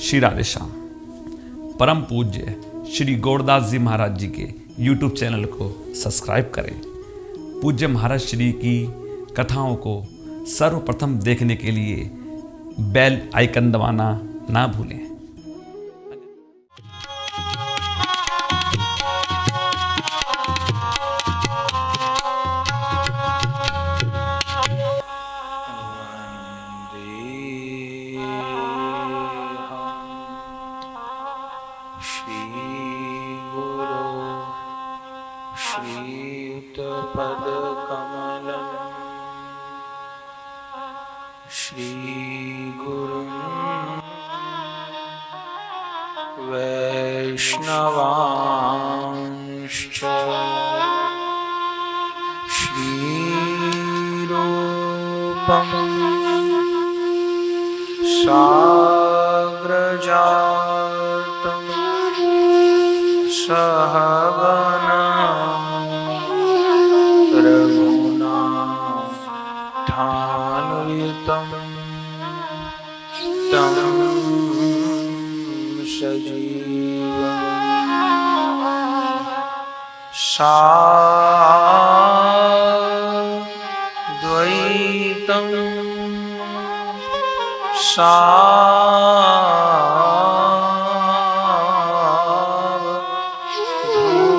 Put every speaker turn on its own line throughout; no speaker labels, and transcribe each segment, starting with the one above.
श्री राधे श्याम। परम पूज्य श्री गौरदास जी महाराज जी के YouTube चैनल को सब्सक्राइब करें। पूज्य महाराज श्री की कथाओं को सर्वप्रथम देखने के लिए बेल आइकन दबाना ना भूलें।
श्रीयुतपदकमलम् श्रीगुरुं वैष्णवांश्च श्रीरूपं साग्रजातं सहगना रघुनाथान्वितं तं सजीवं साद्वैतं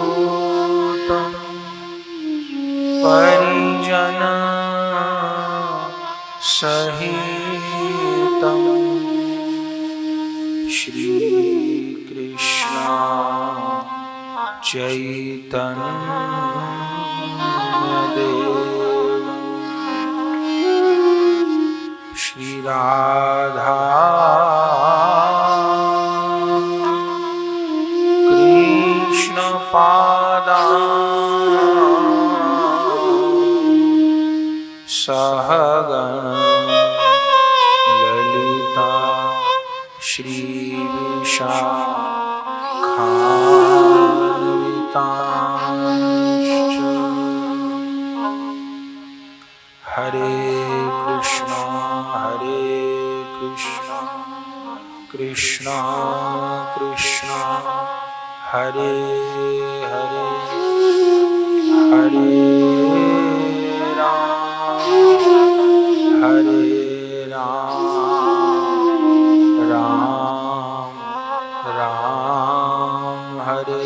सावधूतं परिजन सहितं श्री कृष्ण चैतन्यदेव श्री राधा कृष्ण सहगण ललिता श्री विशाखान्वितांश्च हरे कृष्णा कृष्णा कृष्णा हरे हरे हरे राम राम हरे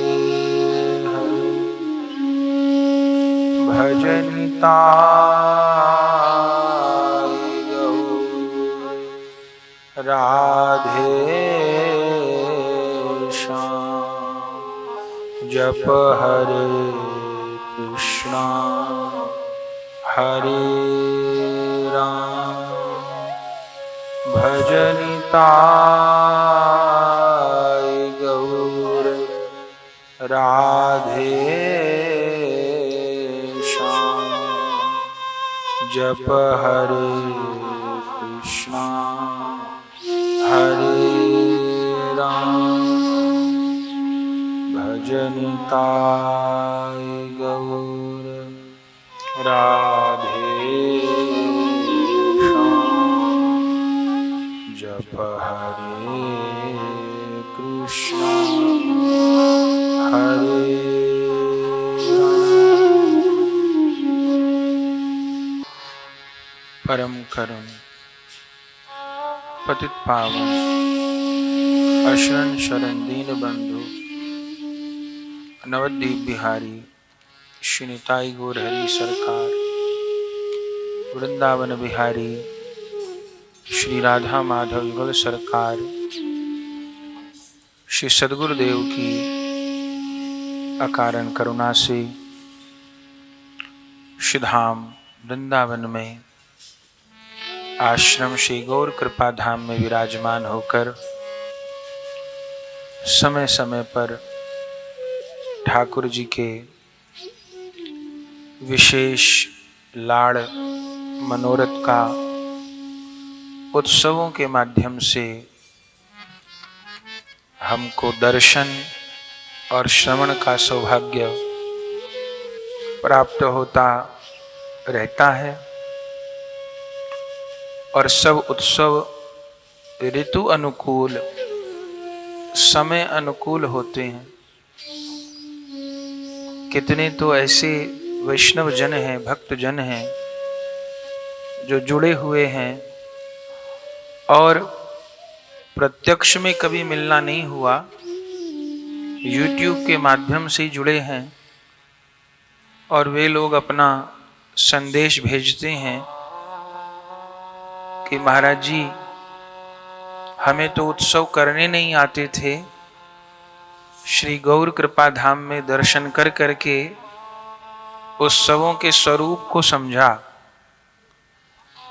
हरे भजनिताय गौर राधे श्याम जप हरे कृष्णा हरे राम भजनिताय गौर राधे श्याम जप हरे कृष्णा हरे राम भजनिताय गौर राधे जप हरे कृष्णा हरे परम करुण पतित पावन अशरण शरण दीन बंधु नवद्वीप बिहारी श्री निताई गौर हरि सरकार वृंदावन बिहारी श्री राधा माधव युगल सरकार श्री सद्गुरुदेव की अकारण करुणा से श्री धाम वृंदावन में आश्रम श्री गौर कृपा धाम में विराजमान होकर समय समय पर ठाकुर जी के विशेष लाड़ मनोरथ का उत्सवों के माध्यम से हमको दर्शन और श्रवण का सौभाग्य प्राप्त होता रहता है और सब उत्सव ऋतु अनुकूल समय अनुकूल होते हैं। कितने तो ऐसे वैष्णव जन हैं, भक्त जन हैं जो जुड़े हुए हैं और प्रत्यक्ष में कभी मिलना नहीं हुआ, YouTube के माध्यम से जुड़े हैं और वे लोग अपना संदेश भेजते हैं कि महाराज जी, हमें तो उत्सव करने नहीं आते थे, श्री गौर कृपा धाम में दर्शन कर करके उत्सवों के स्वरूप को समझा,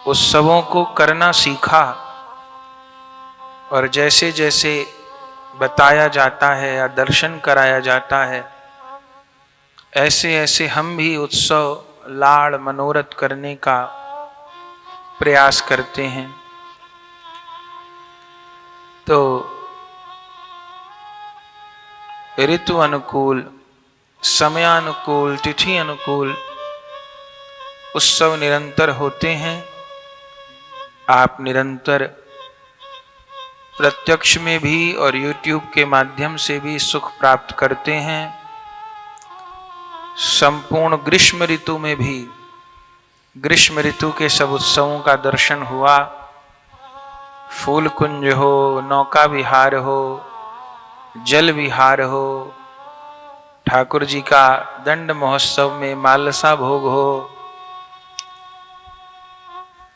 उत्सवों को करना सीखा और जैसे जैसे बताया जाता है या दर्शन कराया जाता है, ऐसे ऐसे हम भी उत्सव लाड़ मनोरथ करने का प्रयास करते हैं। तो ऋतु अनुकूल, समयानुकूल, तिथि अनुकूल उत्सव निरंतर होते हैं। आप निरंतर प्रत्यक्ष में भी और YouTube के माध्यम से भी सुख प्राप्त करते हैं। संपूर्ण ग्रीष्म ऋतु में भी ग्रीष्म ऋतु के सब उत्सवों का दर्शन हुआ। फूल कुंज हो, नौका विहार हो, जल विहार हो, ठाकुर जी का दंड महोत्सव में मालसा भोग हो,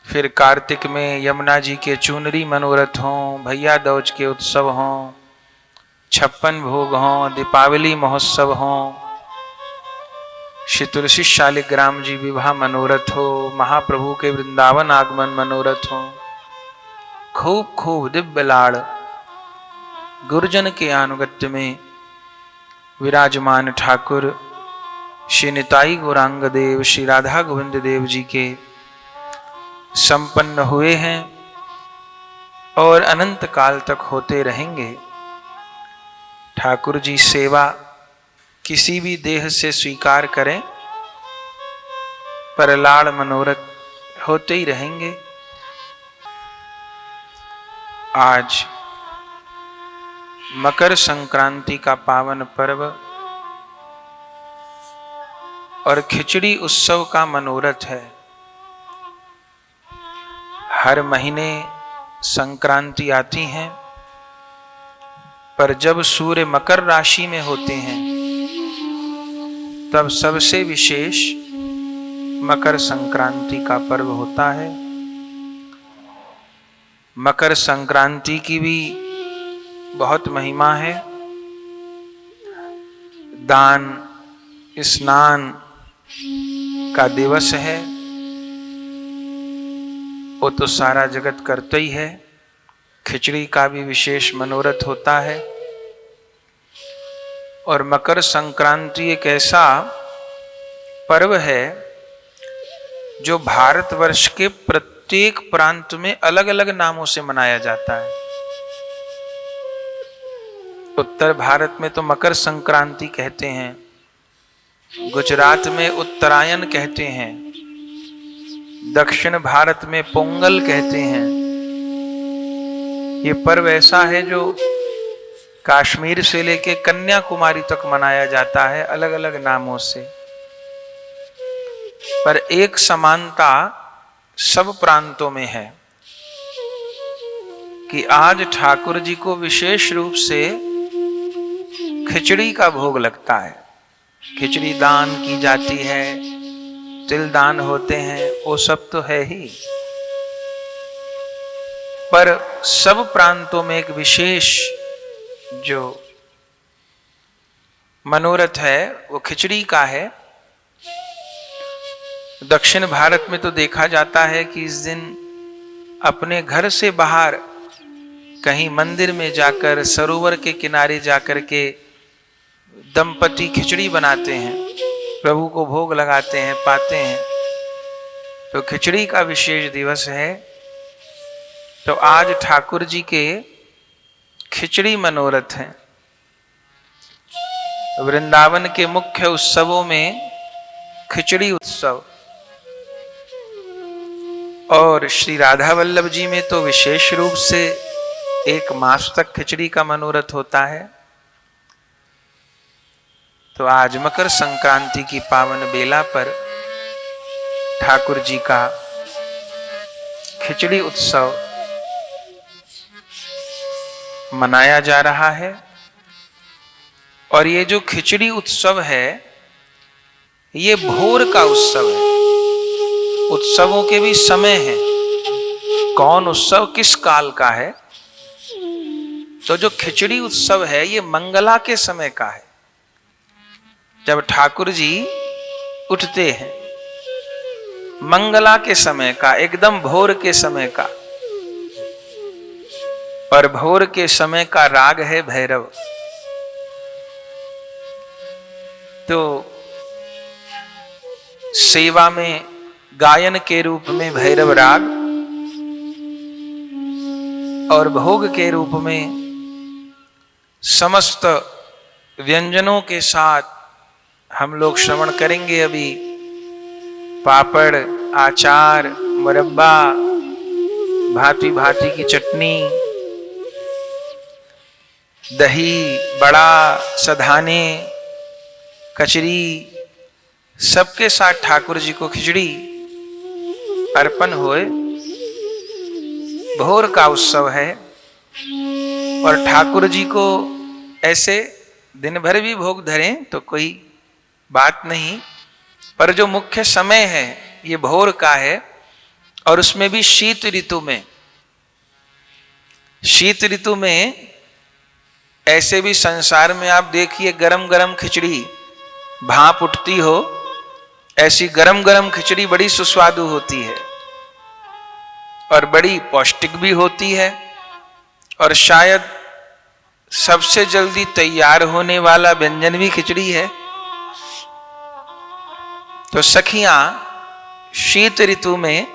फिर कार्तिक में यमुना जी के चुनरी मनोरथ हों, भैया दूज के उत्सव हों, 56 भोग हों, दीपावली महोत्सव हों, श्री तुलसी शालिग्राम जी विवाह मनोरथ हो, महाप्रभु के वृंदावन आगमन मनोरथ हो, खूब खूब दिव्य लाड़ गुरुजन के अनुगत्य में विराजमान ठाकुर श्री निताई गौरांग देव, श्री राधा गोविंद देव जी के संपन्न हुए हैं और अनंत काल तक होते रहेंगे। ठाकुर जी सेवा किसी भी देह से स्वीकार करें, पर लाड़ मनोरथ होते ही रहेंगे। आज मकर संक्रांति का पावन पर्व और खिचड़ी उत्सव का मनोरथ है। हर महीने संक्रांति आती है, पर जब सूर्य मकर राशि में होते हैं तब सबसे विशेष मकर संक्रांति का पर्व होता है। मकर संक्रांति की भी बहुत महिमा है। दान स्नान का दिवस है, वो तो सारा जगत करता ही है। खिचड़ी का भी विशेष मनोरथ होता है और मकर संक्रांति एक ऐसा पर्व है जो भारतवर्ष के प्रत्येक प्रांत में अलग अलग नामों से मनाया जाता है। उत्तर भारत में तो मकर संक्रांति कहते हैं, गुजरात में उत्तरायण कहते हैं, दक्षिण भारत में पोंगल कहते हैं। ये पर्व ऐसा है जो कश्मीर से लेके कन्याकुमारी तक मनाया जाता है अलग अलग नामों से, पर एक समानता सब प्रांतों में है कि आज ठाकुर जी को विशेष रूप से खिचड़ी का भोग लगता है। खिचड़ी दान की जाती है, तिल दान होते हैं, वो सब तो है ही, पर सब प्रांतों में एक विशेष जो मनोरथ है वो खिचड़ी का है। दक्षिण भारत में तो देखा जाता है कि इस दिन अपने घर से बाहर कहीं मंदिर में जाकर, सरोवर के किनारे जाकर के दंपति खिचड़ी बनाते हैं, प्रभु को भोग लगाते हैं, पाते हैं। तो खिचड़ी का विशेष दिवस है। तो आज ठाकुर जी के खिचड़ी मनोरथ हैं। वृंदावन के मुख्य उत्सवों में खिचड़ी उत्सव, और श्री राधा वल्लभ जी में तो विशेष रूप से 1 मास तक खिचड़ी का मनोरथ होता है। तो आज मकर संक्रांति की पावन बेला पर ठाकुर जी का खिचड़ी उत्सव मनाया जा रहा है। और ये जो खिचड़ी उत्सव है ये भोर का उत्सव है। उत्सवों के भी समय हैं, कौन उत्सव किस काल का है। तो जो खिचड़ी उत्सव है ये मंगला के समय का है, जब ठाकुर जी उठते हैं, मंगला के समय का, एकदम भोर के समय का। और भोर के समय का राग है भैरव। तो सेवा में गायन के रूप में भैरव राग और भोग के रूप में समस्त व्यंजनों के साथ हम लोग श्रवण करेंगे। अभी पापड़, आचार, मुरब्बा, भांति भांति की चटनी, दही, बड़ा, सधाने, कचरी, सबके साथ ठाकुर जी को खिचड़ी अर्पण होए। भोर का उत्सव है और ठाकुर जी को ऐसे दिन भर भी भोग धरें तो कोई बात नहीं, पर जो मुख्य समय है ये भोर का है। और उसमें भी शीत ऋतु में। शीत ऋतु में ऐसे भी संसार में आप देखिए गरम गरम खिचड़ी भाप उठती हो, ऐसी गरम गरम खिचड़ी बड़ी सुस्वादु होती है और बड़ी पौष्टिक भी होती है। और शायद सबसे जल्दी तैयार होने वाला व्यंजन भी खिचड़ी है। तो सखियां शीत ऋतु में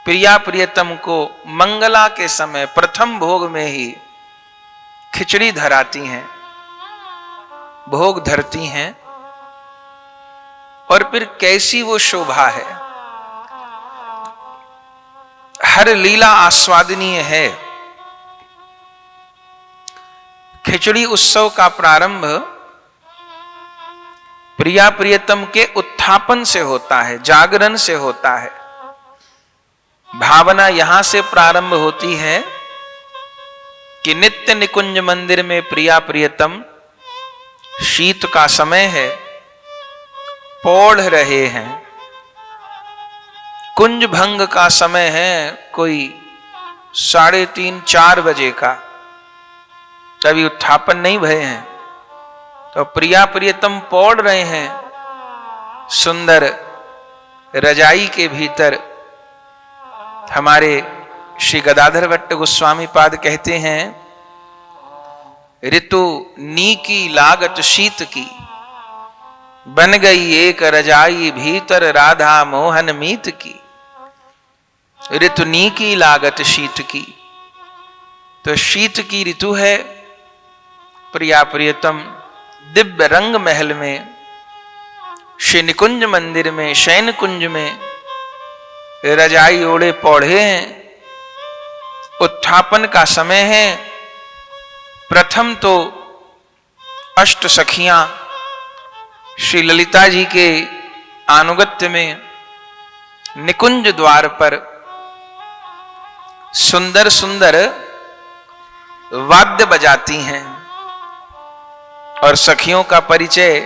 प्रिया प्रियतम को मंगला के समय प्रथम भोग में ही खिचड़ी धराती हैं, भोग धरती हैं। और फिर कैसी वो शोभा है, हर लीला आस्वादनीय है। खिचड़ी उत्सव का प्रारंभ प्रिया प्रियतम के उत्थापन से होता है, जागरण से होता है। भावना यहां से प्रारंभ होती है कि नित्य निकुंज मंदिर में प्रिया प्रियतम, शीत का समय है, पौढ़ रहे हैं, कुंज भंग का समय है, कोई 3:30-4 बजे का, कभी उत्थापन नहीं भये हैं। तो प्रिया प्रियतम पौढ़ रहे हैं सुंदर रजाई के भीतर। हमारे श्री गदाधर भट्ट गोस्वामी पाद कहते हैं, ऋतु नी की लागत शीत की, बन गई एक रजाई भीतर राधा मोहन मीत की। ऋतु नी की लागत शीत की। तो शीत की ऋतु है। प्रिया प्रियतम दिव्य रंग महल में, श्री निकुंज मंदिर में, शयन कुंज में रजाई ओढ़े पौढ़े हैं। उत्थापन का समय है। प्रथम तो अष्ट सखियां श्री ललिता जी के आनुगत्य में निकुंज द्वार पर सुंदर सुंदर वाद्य बजाती हैं। और सखियों का परिचय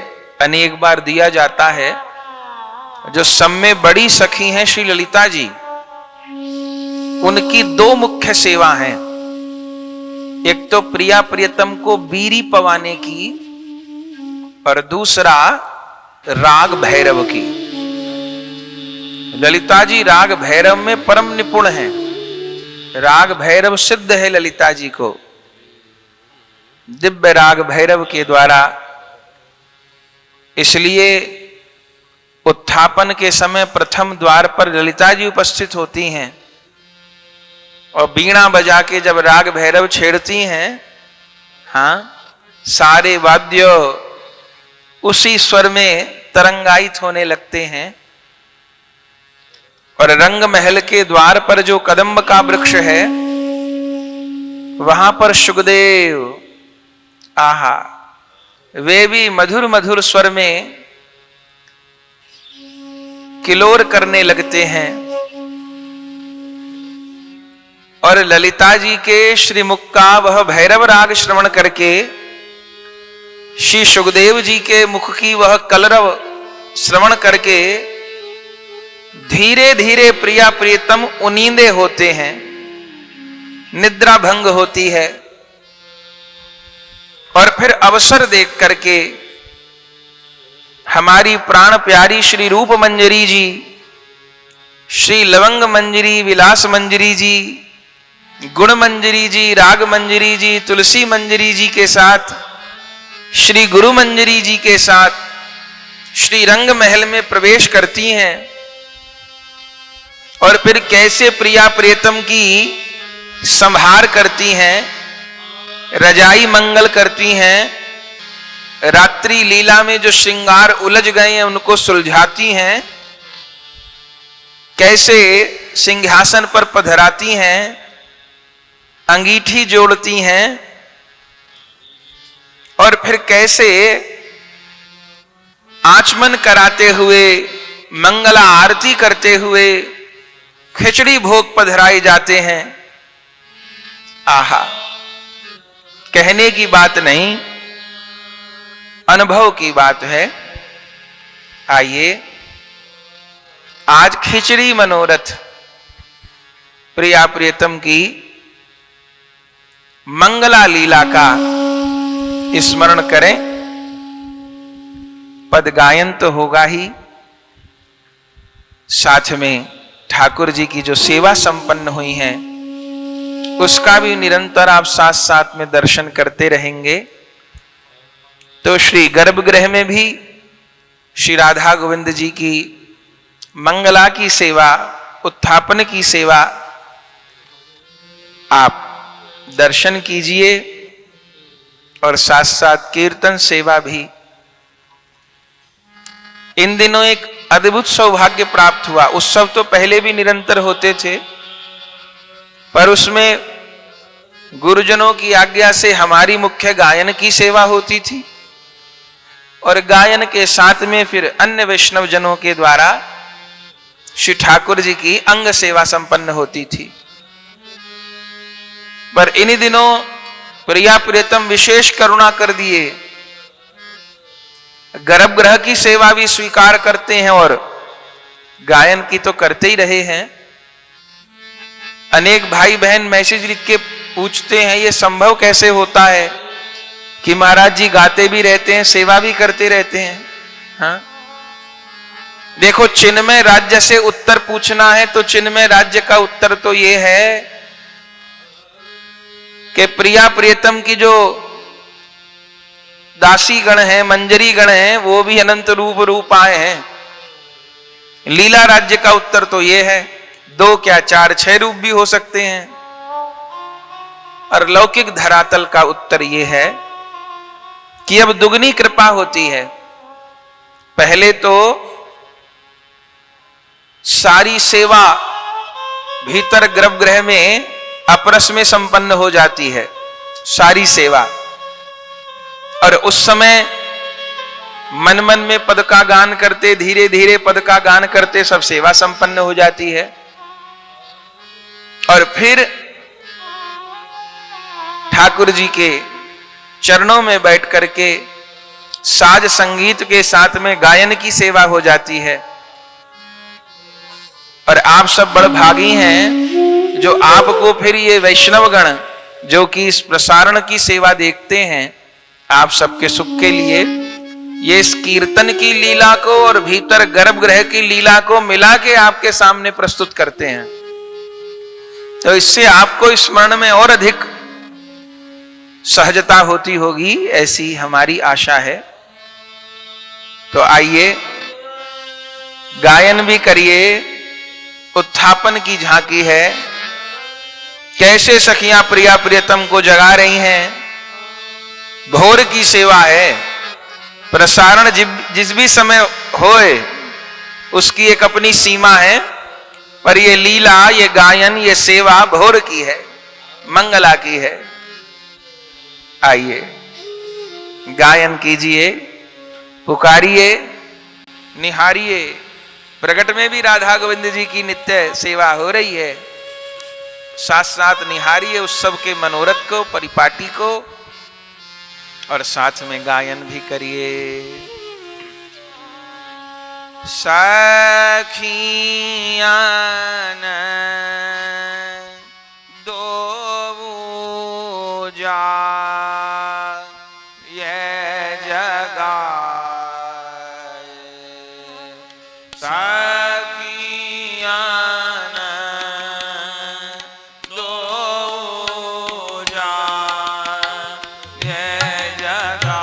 अनेक बार दिया जाता है। जो सब में बड़ी सखी हैं श्री ललिता जी, उनकी 2 मुख्य सेवा हैं। एक तो प्रिया प्रियतम को बीरी पवाने की और दूसरा राग भैरव की। ललिता जी राग भैरव में परम निपुण हैं। राग भैरव सिद्ध है ललिता जी को, दिव्य राग भैरव के द्वारा। इसलिए उत्थापन के समय प्रथम द्वार पर ललिता जी उपस्थित होती हैं और बीणा बजा के जब राग भैरव छेड़ती हैं, हाँ, सारे वाद्य उसी स्वर में तरंगायित होने लगते हैं। और रंग महल के द्वार पर जो कदम्ब का वृक्ष है वहां पर सुखदेव आहा वे भी मधुर मधुर स्वर में किलोर करने लगते हैं और ललिता जी के श्रीमुख का वह भैरव राग श्रवण करके श्री सुखदेव जी के मुख की वह कलरव श्रवण करके धीरे धीरे प्रिया प्रियतम उनींदे होते हैं, निद्रा भंग होती है। और फिर अवसर देख करके हमारी प्राण प्यारी श्री रूप मंजरी जी, श्री लवंग मंजरी, विलास मंजरी जी, गुण मंजरी जी, राग मंजरी जी, तुलसी मंजरी जी के साथ, श्री गुरु मंजरी जी के साथ श्री रंग महल में प्रवेश करती हैं और फिर कैसे प्रिया प्रियतम की संभार करती हैं, रजाई मंगल करती हैं, रात्रि लीला में जो श्रृंगार उलझ गए हैं उनको सुलझाती हैं, कैसे सिंहासन पर पधराती हैं, अंगीठी जोड़ती हैं और फिर कैसे आचमन कराते हुए, मंगला आरती करते हुए खिचड़ी भोग पधराए जाते हैं। आहा, कहने की बात नहीं, अनुभव की बात है। आइए आज खिचड़ी मनोरथ प्रिया प्रियतम की मंगला लीला का स्मरण करें। पद गायन तो होगा ही, साथ में ठाकुर जी की जो सेवा संपन्न हुई है उसका भी निरंतर आप साथ साथ में दर्शन करते रहेंगे। तो श्री गर्भगृह में भी श्री राधा गोविंद जी की मंगला की सेवा, उत्थापन की सेवा आप दर्शन कीजिए और साथ साथ कीर्तन सेवा भी। इन दिनों एक अद्भुत सौभाग्य प्राप्त हुआ। उत्सव तो पहले भी निरंतर होते थे, पर उसमें गुरुजनों की आज्ञा से हमारी मुख्य गायन की सेवा होती थी और गायन के साथ में फिर अन्य वैष्णव जनों के द्वारा श्री ठाकुर जी की अंग सेवा संपन्न होती थी। पर इन्हीं दिनों प्रिया प्रियतम विशेष करुणा कर दिए, गर्भगृह की सेवा भी स्वीकार करते हैं और गायन की तो करते ही रहे हैं। अनेक भाई बहन मैसेज लिख के पूछते हैं ये संभव कैसे होता है कि महाराज जी गाते भी रहते हैं, सेवा भी करते रहते हैं। हाँ, देखो, चिन्मय राज्य से उत्तर पूछना है तो चिन्मय राज्य का उत्तर तो ये है कि प्रिया प्रियतम की जो दासी गण है, मंजरी गण है, वो भी अनंत रूप आए हैं। लीला राज्य का उत्तर तो ये है, 2 क्या 4 6 रूप भी हो सकते हैं। और लौकिक धरातल का उत्तर ये है कि अब दुगनी कृपा होती है। पहले तो सारी सेवा भीतर गर्भगृह में अपरस में संपन्न हो जाती है, सारी सेवा। और उस समय मन मन में पद का गान करते, धीरे धीरे पद का गान करते सब सेवा संपन्न हो जाती है। और फिर ठाकुर जी के चरणों में बैठ करके साज संगीत के साथ में गायन की सेवा हो जाती है। और आप सब बड़ भागी हैं जो आपको फिर ये वैष्णवगण जो कि इस प्रसारण की सेवा देखते हैं, आप सबके सुख के लिए ये इस कीर्तन की लीला को और भीतर गर्भगृह की लीला को मिला के आपके सामने प्रस्तुत करते हैं। तो इससे आपको स्मरण में और अधिक सहजता होती होगी, ऐसी हमारी आशा है। तो आइए गायन भी करिए। उत्थापन की झांकी है, कैसे सखियां प्रिया प्रियतम को जगा रही हैं। भोर की सेवा है, प्रसारण जिस भी समय होए उसकी एक अपनी सीमा है, पर ये लीला, ये गायन, ये सेवा भोर की है। मंगला की है। आइए गायन कीजिए, पुकारिए, निहारिए। प्रकट में भी राधा गोविंद जी की नित्य सेवा हो रही है, साथ साथ निहारिए उत्सव के मनोरथ को, परिपाटी को, और साथ में गायन भी करिए। सखियान दो जा ये जगा, सखियान दो जा ये जगा,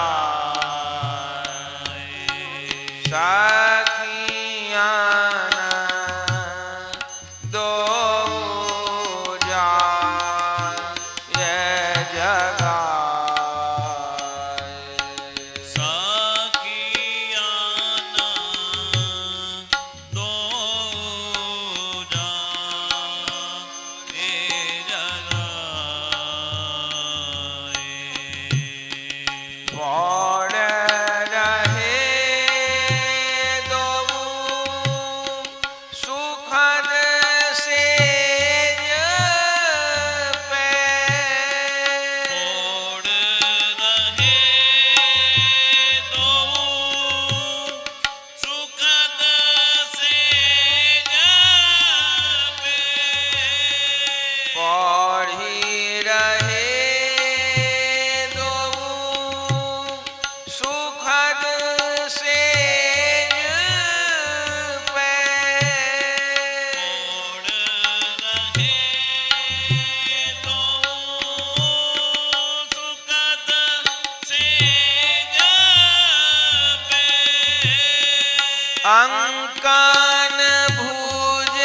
अंकन भुज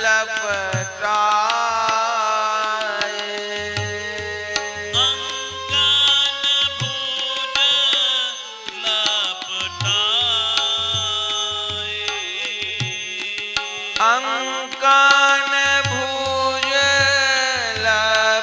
लपटाए, अंकन भुज लपटाए, अंकन भुज लपटाए,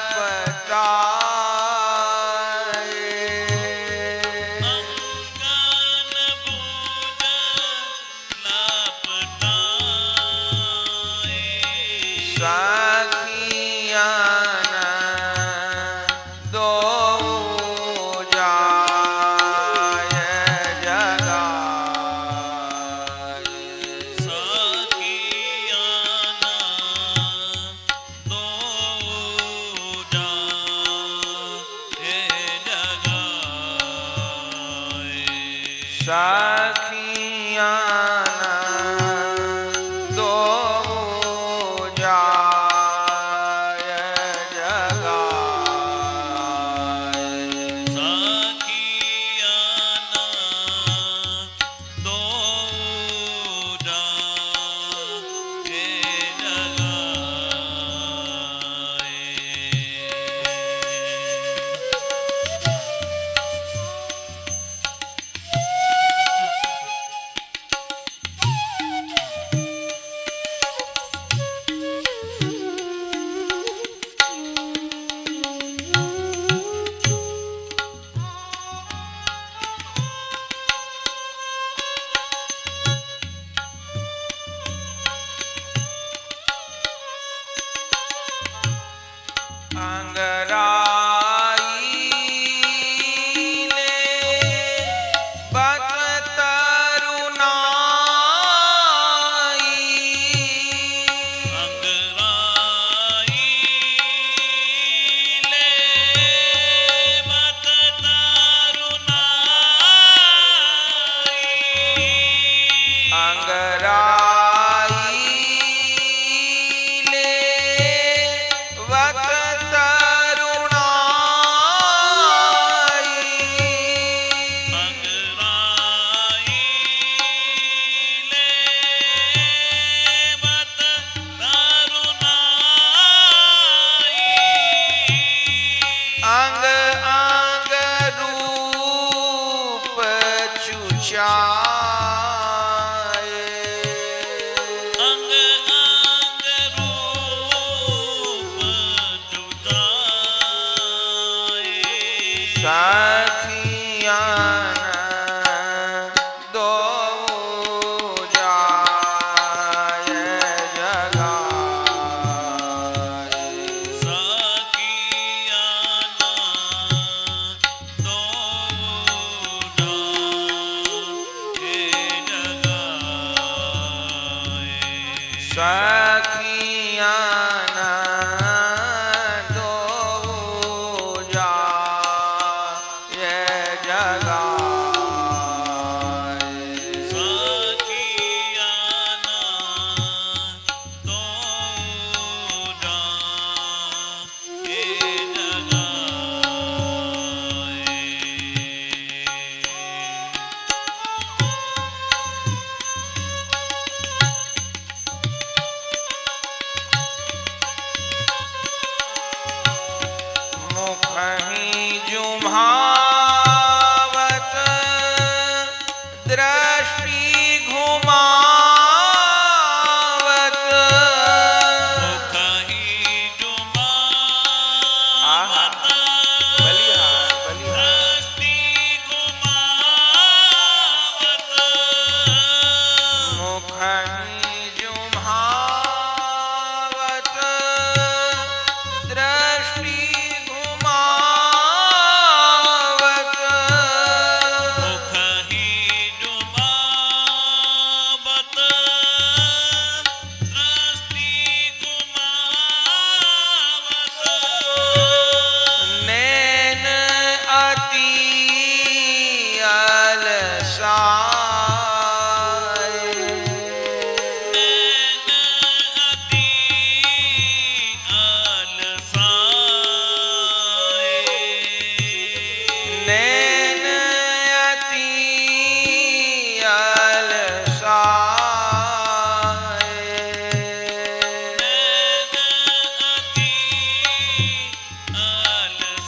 सखिया दो जाय जगाए
सखिया दो
सखिया दो जाय जगाए
सखिया दो
मुखहि जुम्हावत दृष्टि घुमावत
मुखहि
आहा
जुमावत
बलिहा बलिहा
दृष्टि घुमावत
मुखहि जुम्हावत दृष्टि घुमावत
मुखहि जुमावत दृष्टि घुमावत
नैन अति अलसाए
नैन अति अलसाए
नैन अति अलसाए
नैन अति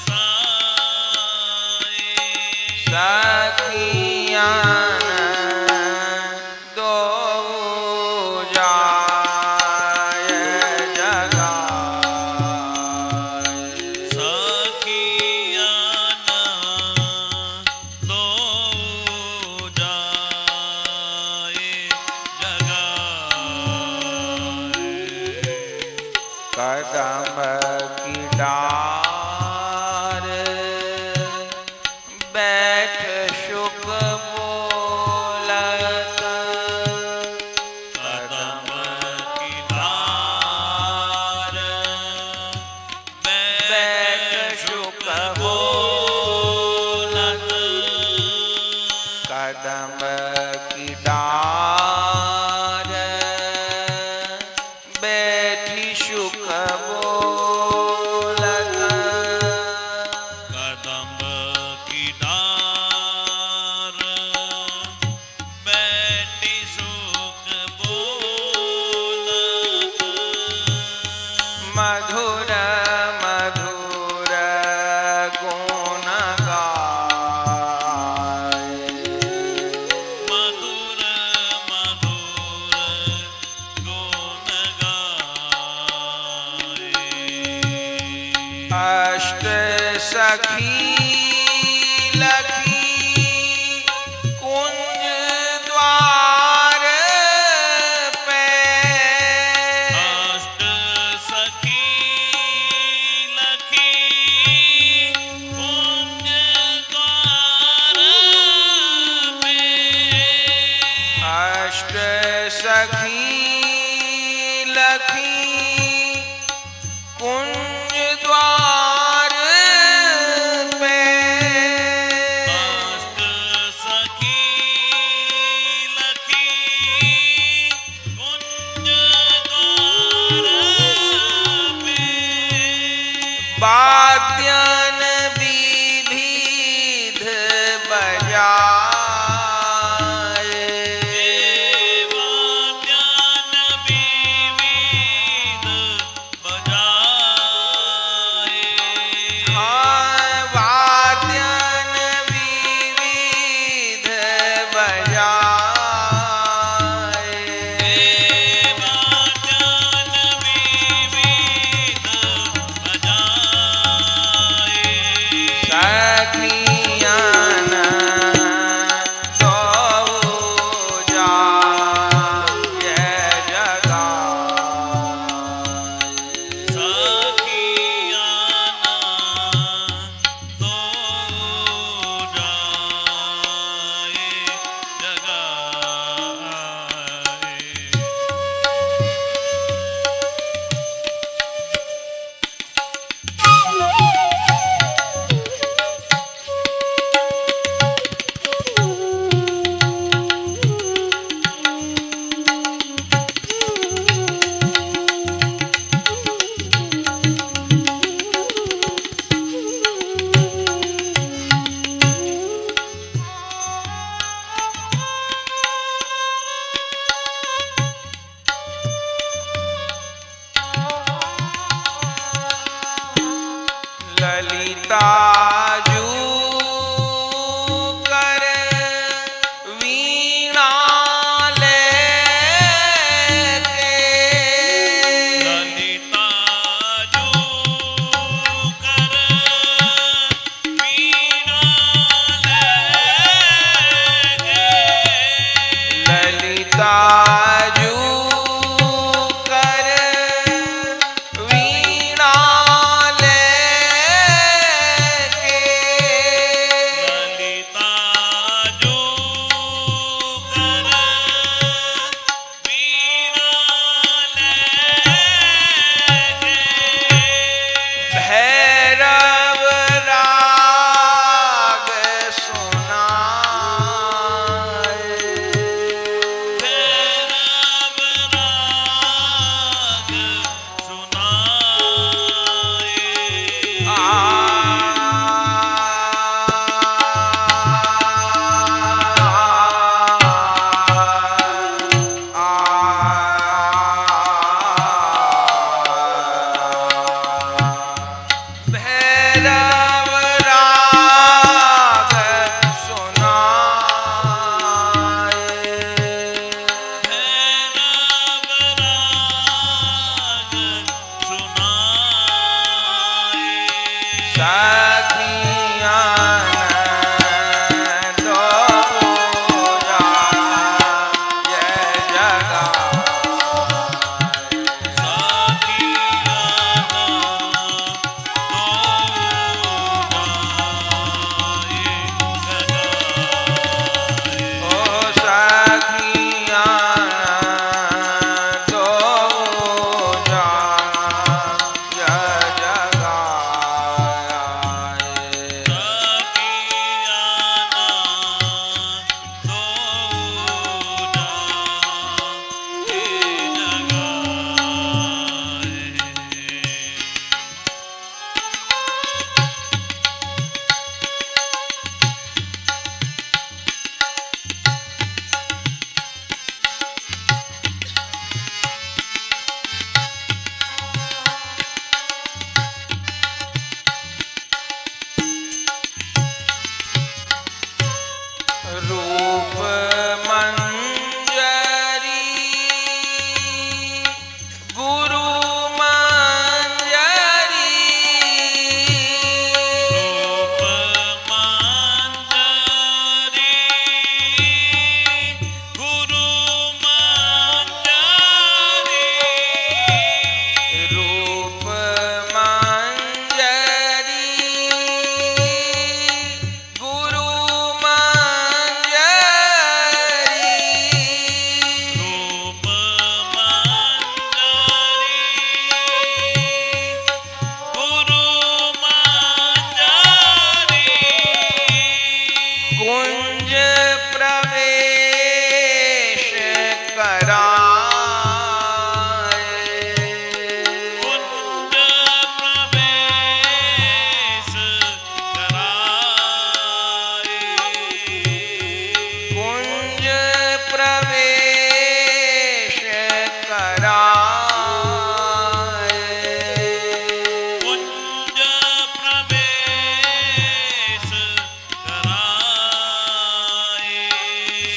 अलसाए
सखिया दो जाय जगाए
सखिया दो जाए जगाए
कदम की डार बैठ शुक बोलत
कदम की डार बैठ शुक बोलत
कदम की डार बैठी शुक बोलत
कदम की डार बैठी सुख बोलत
मधुर मधुर गुण गाए
मधुर मधुर गुण गाए
अष्ट सखी लखी कुंज द्वार पे
अष्ट सखी लखी कुंज द्वार पे
अष्ट सखी लखी कुंज द्वार पे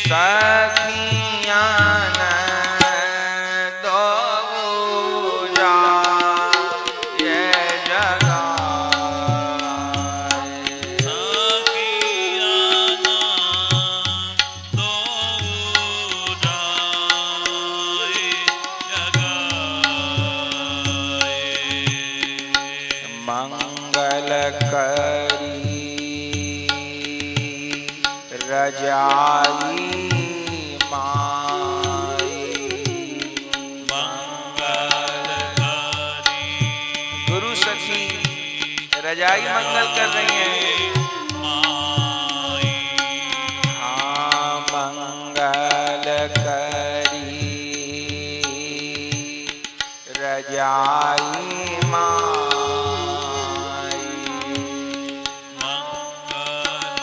सखियान दो जाए जगाए।
सखियाना दो जाए जगाए।
मंगल करी रजाई माई।
मंगलकारी
गुरु सखी रजाई मंगल कर रही हैं।
माई।
हाँ मंगल करी रजाई माई।
मंगलकारी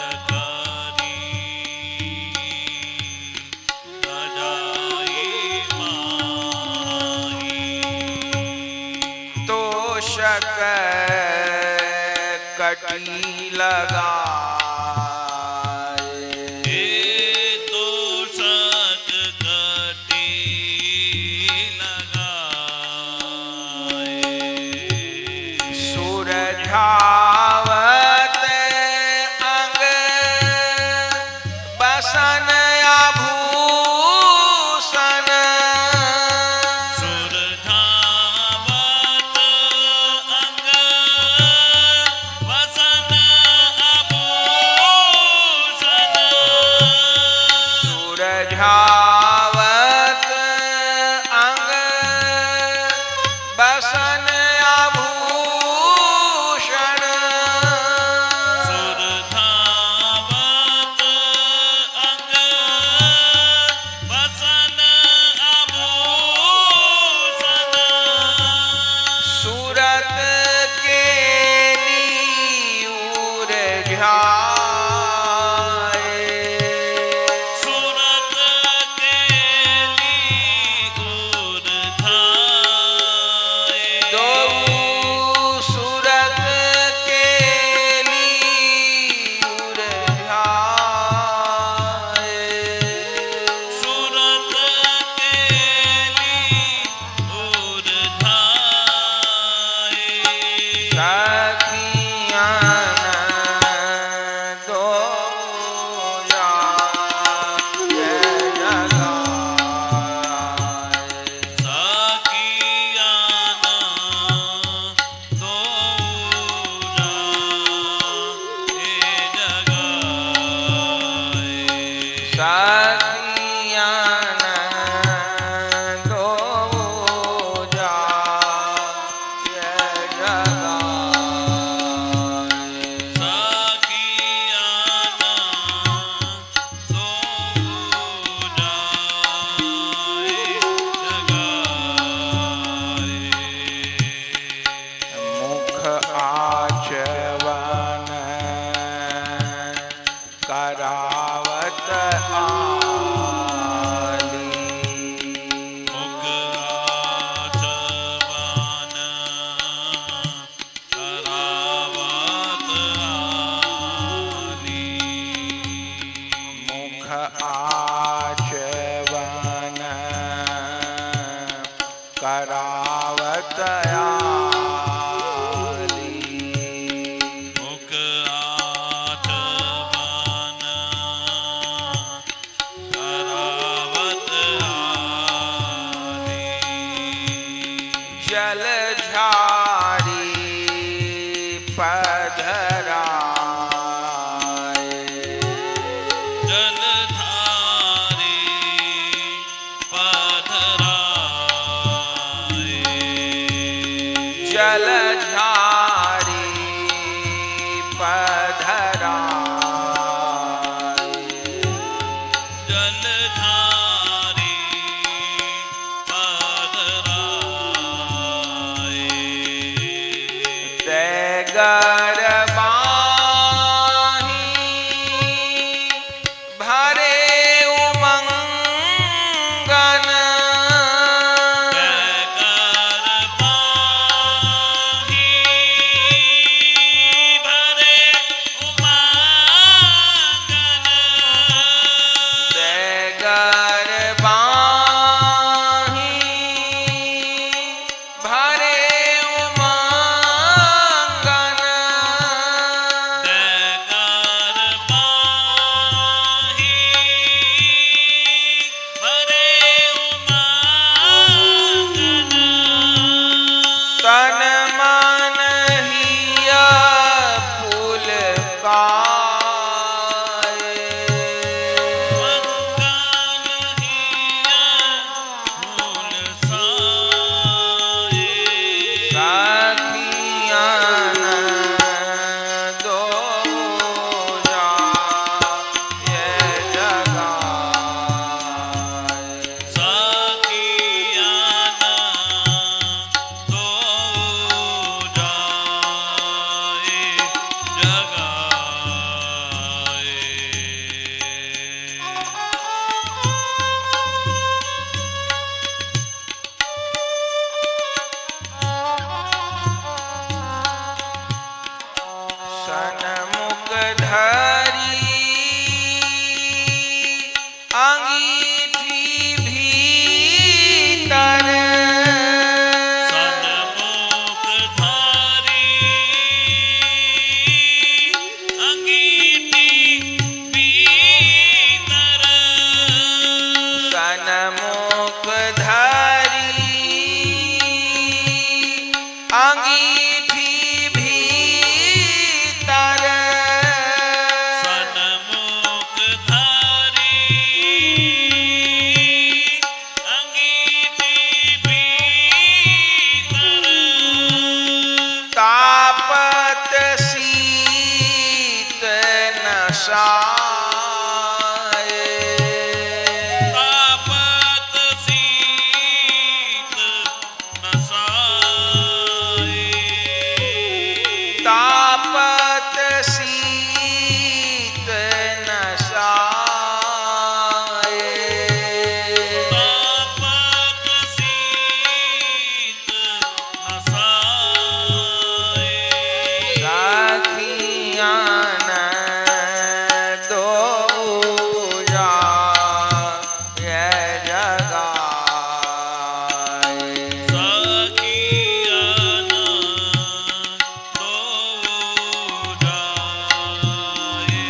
रजाई माई।
तोषक कटी लगाए।
तो सत कटी लगाए।
सुरझावत अंग बसन आभूषण।
सुरधावत अंग वसन आभूषण।
सुरझावत अंग बसन आभूषण।
सुरधावत अंग वसन आभूषण।
सूरत के नीऊर झाए।
सूरत के नीऊर धाए।
दो सूरत के नीऊर झाए।
सूरत के नीऊर धाए।
सखियान दो जाए जगाए।
सखियाना दो जाए जगाए।
सखियान दो जाए जगाए।
सखियाना दो जाए जगाए।
मुख आचवन करावत आली।
मुख आचवन करावत आली।
मुख आचवन करावत आली।
मुख आचवन करावत आली।
जलझारी पधराए।
जलधारी पधराए।
जलझारी पधराए।
जलधारी पधराए।
गर बाही भरे उमंगन।
भरे उमा
नसाए
तापत शीत नसाए
तापत शीत नसाए
तापत शीत नसाए
साखियान दो जा ये जगाए
सखियन दो जाए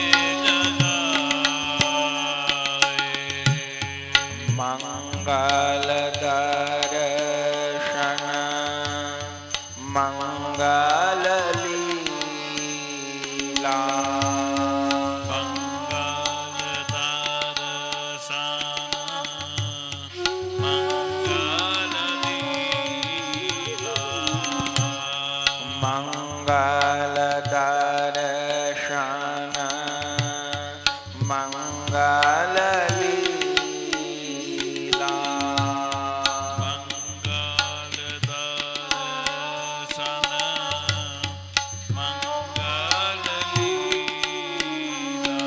जगाए
मंगल दर्शन मंगल लीला
मंगल दर्शन मंगल लीला
मंगल दर्शन मंगल लीला
मंगल दर्शन मंगल लीला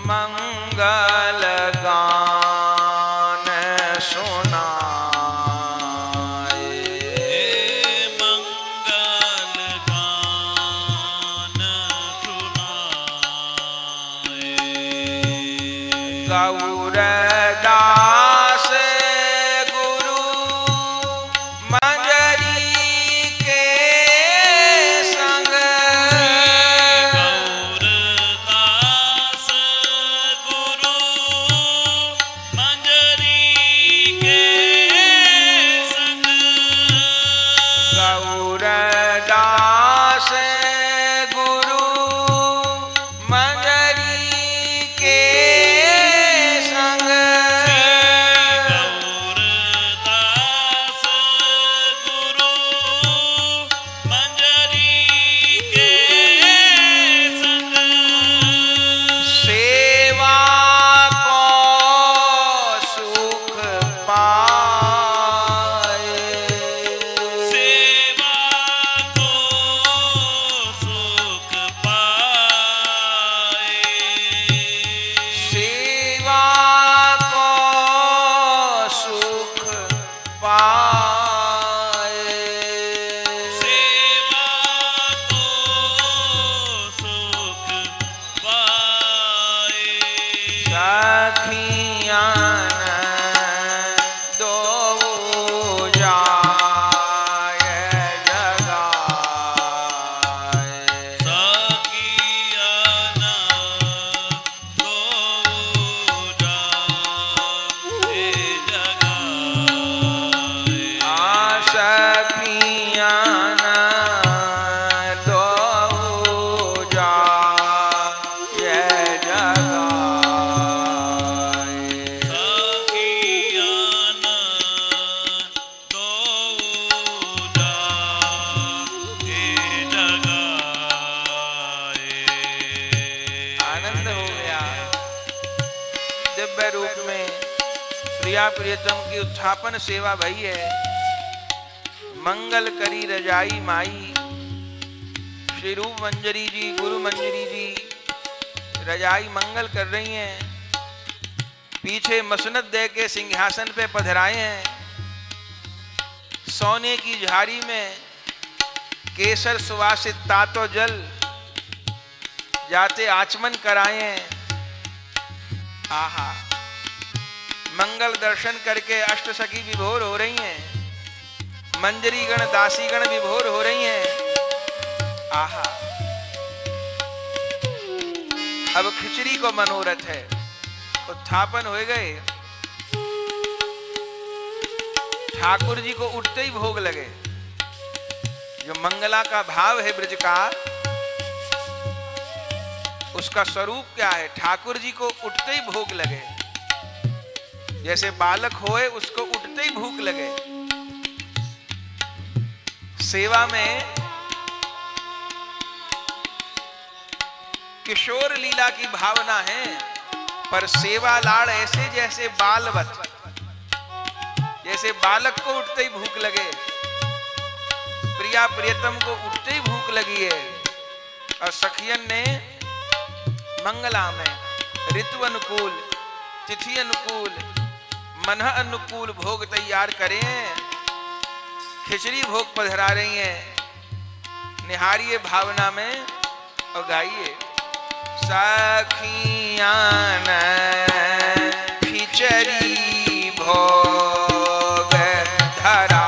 मंगल गान सुनाए
मंगल गान सुनाए
गौरदास गुरु मंजरी के संग
गौरदास गुरु मंजरी के संग
गौरदास गुरु मंजरी के संग
गौरदास गुरु मंजरी के संग
सेवा को सुख पाए
सेवा को सुख पाए
सेवा को सुख पाए
सेवा को सुख पाए
सखियान दो जाए जगाए
सखियन दो जाए जगाए
सखियान दो जाए जगाए
सखियन दो जाए जगाए
आनंद हो गया। दिव्य रूप में प्रिया प्रियतम की उत्थापन सेवा भई है। मंगल करी रजाई माई श्री रूप मंजरी जी, गुरु मंजरी जी रजाई मंगल कर रही हैं। पीछे मसनद दे के सिंहासन पे पधराए हैं। सोने की झाड़ी में केसर सुवासित तातो जल जाते आचमन कराए हैं। आहा, मंगल दर्शन करके अष्ट सखी विभोर हो रही हैं। मंजरी गण दासी गण विभोर हो रही हैं। आहा, अब खिचड़ी को मनोरथ है। उत्थापन हो गए। ठाकुर जी को उठते ही भोग लगे। जो मंगला का भाव है ब्रज का, उसका स्वरूप क्या है? ठाकुर जी को उठते ही भोग लगे। जैसे बालक होए उसको उठते ही भूख लगे। सेवा में किशोर लीला की भावना है, पर सेवा लाड़ ऐसे जैसे बालवत, जैसे बालक को उठते ही भूख लगे, प्रिया प्रियतम को उठते ही भूख लगी है, और सखियन ने मंगला में ऋतु अनुकूल, तिथि अनुकूल, मन अनुकूल भोग तैयार करे हैं, खिचड़ी भोग पधरा रही हैं। निहारिए भावना में और गाइए। सखियां ने खिचड़ी भोग धरा,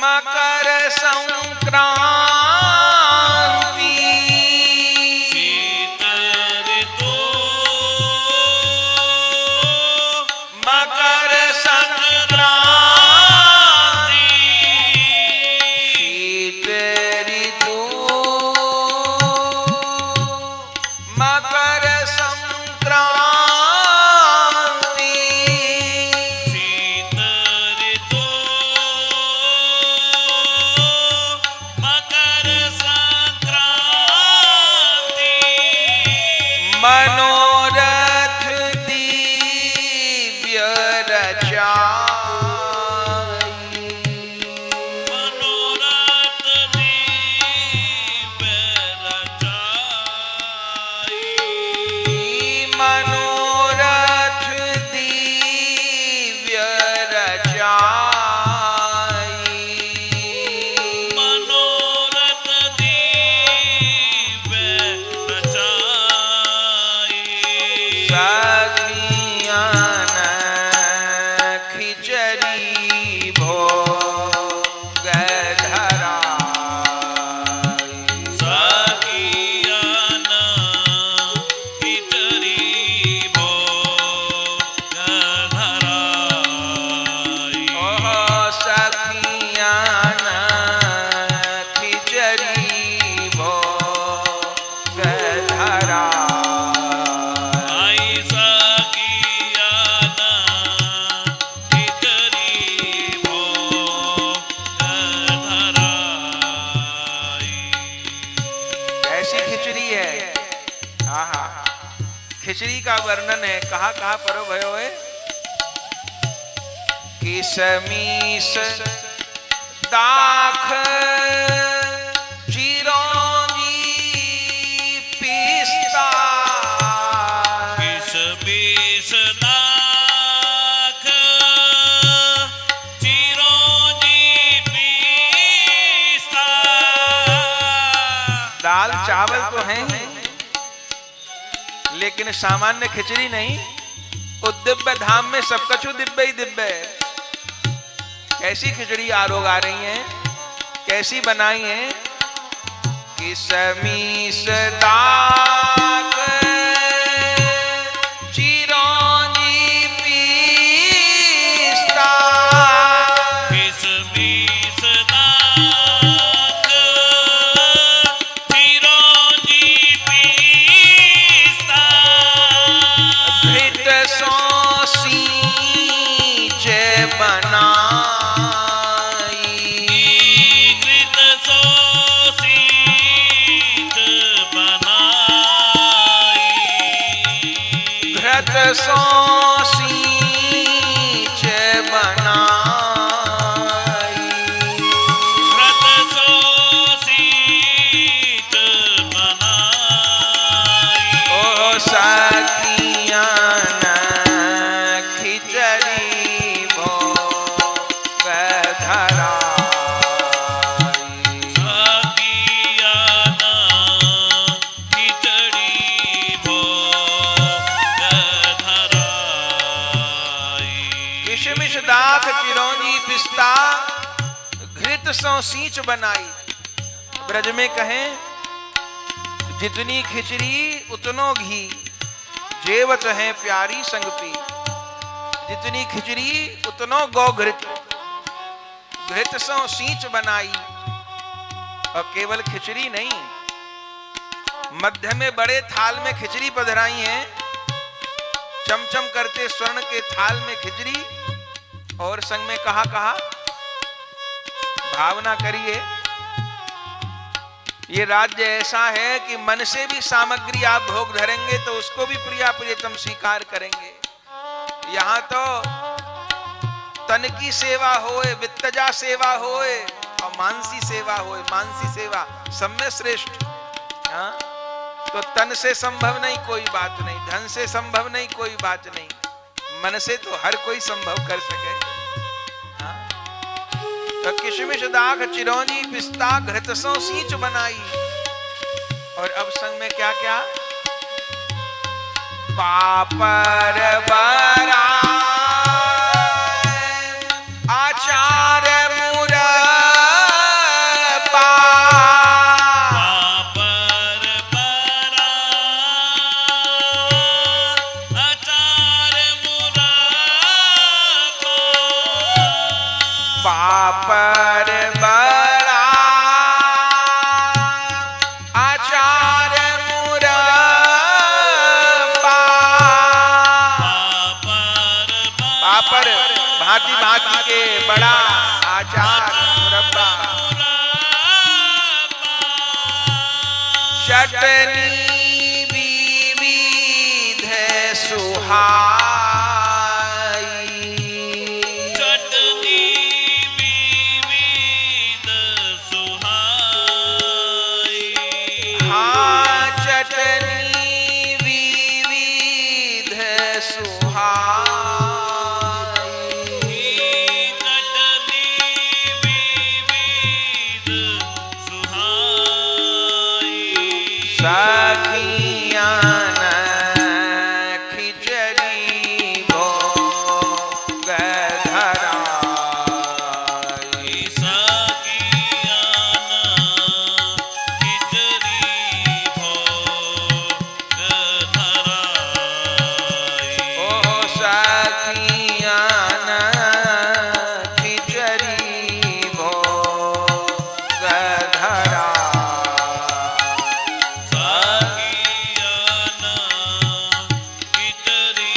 मकर संक्रांति,
शीत ऋतु
मकर संक्रांति, शीत ऋतु मकर संक्रांति,
शीत ऋतु मकर संक्रांति,
मनोरथ दिव्य रचाई,
मनोरथ दिव्य रचाई,
मनोरथ दिव्य रचाई,
मनोरथ दिव्य रचाई,
सखियां ने खिचड़ी भोग धराई,
सखियन खिचड़ी भोग धराई,
ओह सखियां ने खिचड़ी भोग धराई,
आई सखियन खिचड़ी भोग धराई।
ऐसी खिचड़ी है। आहा, खिचड़ी का वर्णन है, कहाँ कहाँ पर भयो है। किसमिस दाख चिरौंजी पिस्ता,
किस बीस दाख चिरौंजी पिस्ता,
दाल चावल तो हैं ही, लेकिन सामान्य खिचड़ी नहीं। उद्दिव्य धाम में सब कछु दिव्य ही दिव्य है। कैसी खिचड़ी आरोग आ रही हैं, कैसी बनाई हैं। किसमिस दाख चिरौंजी पिस्ता,
किस बीस दाख चिरौंजी पिस्ता,
घृत सौंसींच बनाई,
घृत सोसीत बनाई,
घृत सौंसींच बनाई,
घृत सोसीत बनाई,
ओ सखियां ने खिचड़ी भोग धराई,
सखियन खिचड़ी भोग धराई,
किशमिश दाख चिरौंजी पिस्ता घृत सो सींच बनाई। ब्रज में कहें जितनी खिचड़ी उतनो घी, जेवत है प्यारी संग पी। जितनी खिचड़ी उतनो गौ घृत, घृत सो सींच बनाई। और केवल खिचड़ी नहीं, मध्य में बड़े थाल में खिचड़ी पधराई है, चमचम करते स्वर्ण के थाल में खिचड़ी, और संग में कहा भावना करिए, ये राज्य ऐसा है कि मन से भी सामग्री आप भोग धरेंगे तो उसको भी प्रिया प्रियतम स्वीकार करेंगे। यहां तो तन की सेवा होए, वित्तजा सेवा होए और मानसी सेवा होए, मानसी सेवा सब में श्रेष्ठ। हाँ? तो तन से संभव नहीं कोई बात नहीं, धन से संभव नहीं कोई बात नहीं, मन से तो हर कोई संभव कर सके। हाँ? तो किशमिश दाख चिरौंजी पिस्ता घृत सो सींच बनाई। और अब संग में क्या क्या, पापड़ बरा आचार मुरब्बा,
पापड़ बरा अचार मुरब्बा,
पापड़ बरा आचार मुरब्बा। पापड़ भांति भांति के बड़ा आचार मुरब्बा, चटनी विविध सुहाई।
चटनी विविध सुहाई।
हाँ चटनी विविध सुहाई।
चटनी विविध सुहाई।
सखियाँ न खिचड़ी भोग धराई।
सखियाना खिचड़ी भोग धराई।
ओ सखियाँ न खिचड़ी भोग धराई।
सखियाना खिचड़ी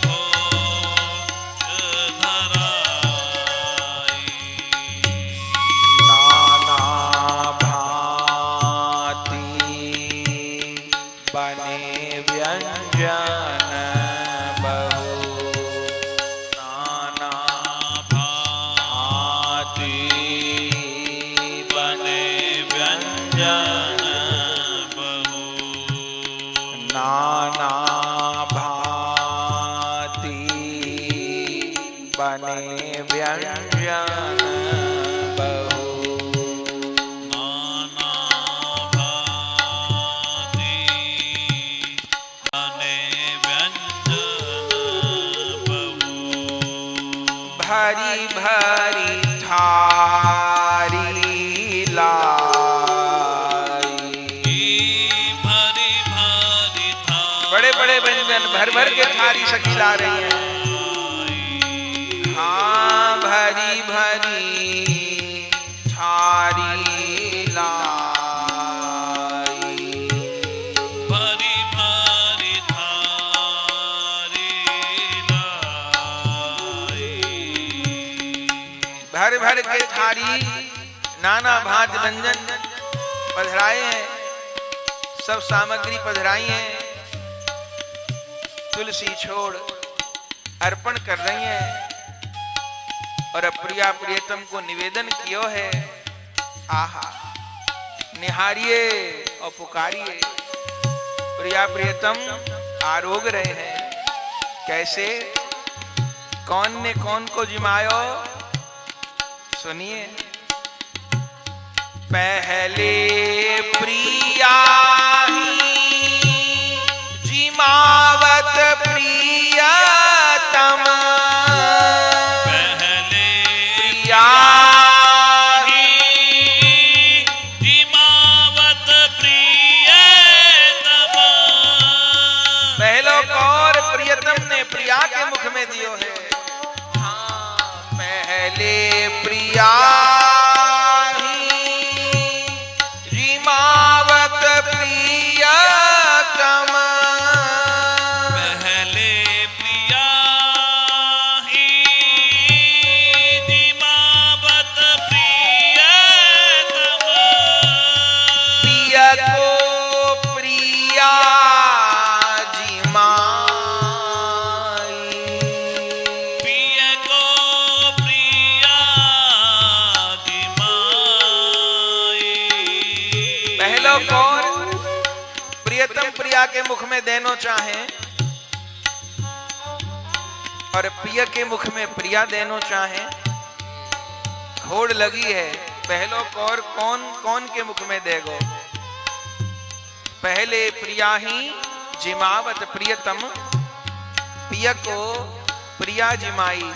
भोग धराई।
नाना भांति बने व्यंजन बहु। नाना भांति
बने व्यंजन बहु।
नाना भांति बने व्यंजन बहु।
नाना भांति बने व्यंजन बहु।
भरी भरी थारी लाई।
भरी भारी थारी।
बड़े बड़े व्यंजन भर भर के थारी सखी ला रही है। हाँ भरी भरी थारी लाई।
भरी भारी थारी लाई।
भर भर के थारी नाना भांत व्यंजन पधराए हैं, सब सामग्री पधराई हैं। तुलसी छोड़ अर्पण कर रही हैं और प्रिया प्रियतम को निवेदन कियो है। आहा निहारिए और पुकारिए। प्रिया प्रियतम आरोग रहे हैं। कैसे, कौन ने कौन को जिमायो, सुनिए। पहले प्रिया ही जिमावत प्रियतम, में दियो है। हाँ, पहले प्रिया रिमावत प्रियतम,
पहले प्रिया ही दिमावत प्रियतम,
प्रिय को प्रिया जिमाई,
प्रिय को प्रिया दिमाई।
पहलो कौर प्रियतम प्रिया के मुख में देनो चाहे और प्रिय के मुख में प्रिया देनो चाहे। होड़ लगी है, पहलो कौर कौन कौन के मुख में देगो। पहले प्रिया ही जिमावत प्रियतम, प्रिय को प्रिया जिमाई।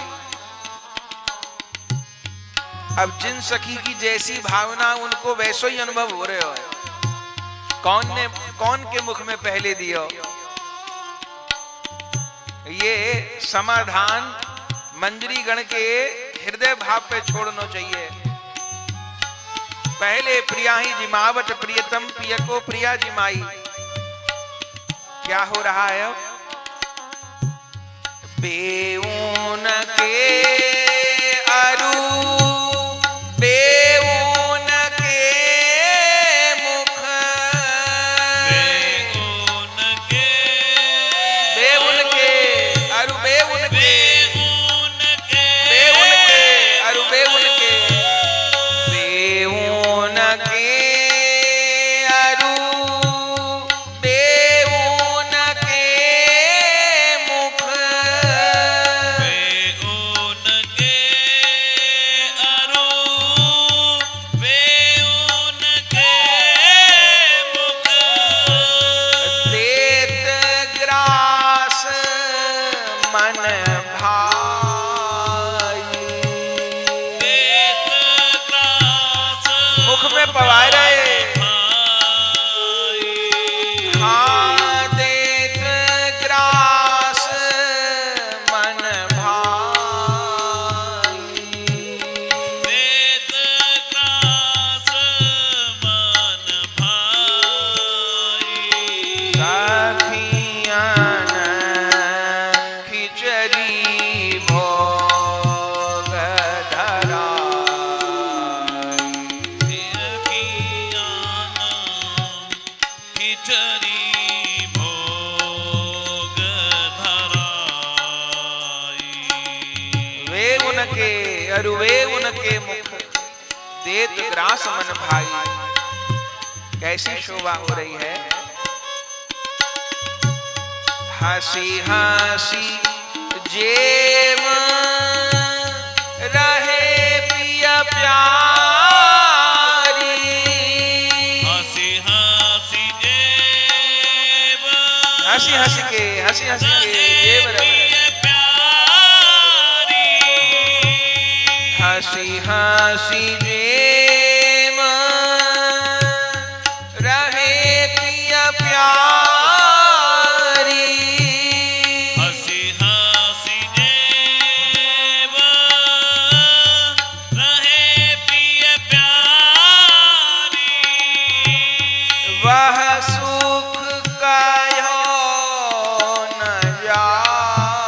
अब जिन सखी की जैसी भावना उनको वैसो ही अनुभव हो रहे हो। कौन के मुख में पहले दियो। ये समाधान मंजरी गण के हृदय भाव पे छोड़ना चाहिए। पहले प्रिया ही जिमावत प्रियतम, प्रिय को प्रिया जिमाई। क्या हो रहा है अब? बेऊन के अरु बेऊन के मुख,
बेऊन के
अरु बेऊन के,
बेऊन के
बेऊन के अरु बेऊन के, बेऊन के अरु बेऊन के मुख,
बेऊन के अरु बेऊन के मुख,
देत ग्रास मन भाई।
देत ग्रास
मुख में पवाए रहे।
भाई।
हाँ, देत ग्रास मन भाई।
देत ग्रास मन भाई।
सखियन खिचड़ी भोग धराई।
खिचड़ी भोग धराई।
वे उनके अरु वे उनके मुख, देत ग्रास मन भाई। कैसी शोभा हो रही है। हंसी हंसी जेम रहे पिया प्यारी।
हंसी हंसी जेब
हंसी हंसी के जेब रहे।
प्यारी।
हंसी हंसी जेम रहे पिया प्यारी।
हंसी हंसी जेब रहे प्रिय प्यारी।
वह सुख कहो न जाए।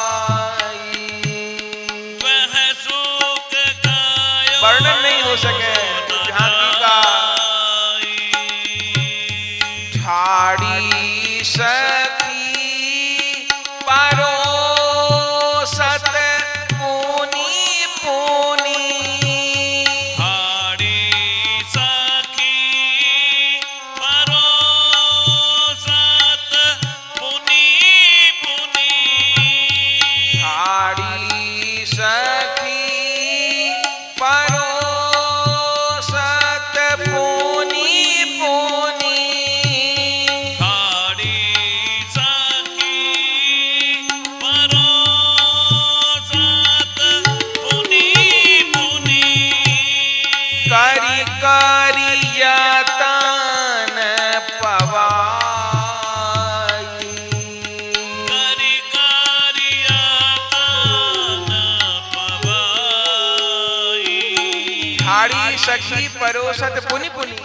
सखी परोसत पुनि पुनि,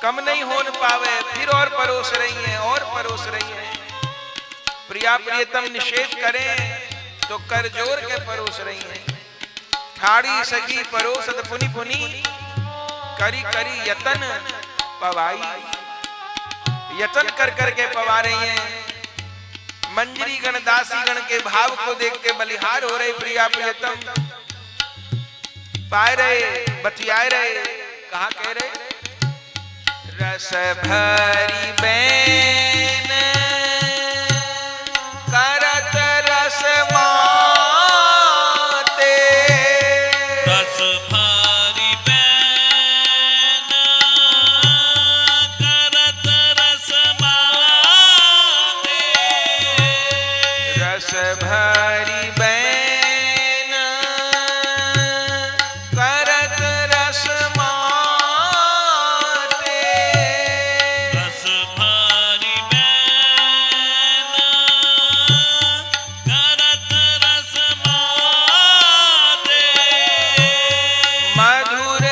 कम नहीं होन पावे, फिर और परोस रही हैं और परोस रही हैं। प्रिया प्रियतम निषेध करें तो कर जोर के परोस रही हैं। ठाड़ी सखी परोसत पुनि पुनि, करी करी यतन पवाई, यतन कर करके पवा रही हैं। मंजरी गण दासी गण के भाव को देख के बलिहार हो रहे प्रिया प्रियतम, पाए रहे, बतियाए रहे। कहा कह रहे? रस भरी बैन करत रस माते,
रस भरी बैन करत रस माते,
रस भरी बैन करत रस माते,
रस भरी बैन करत रस माते,
मधुर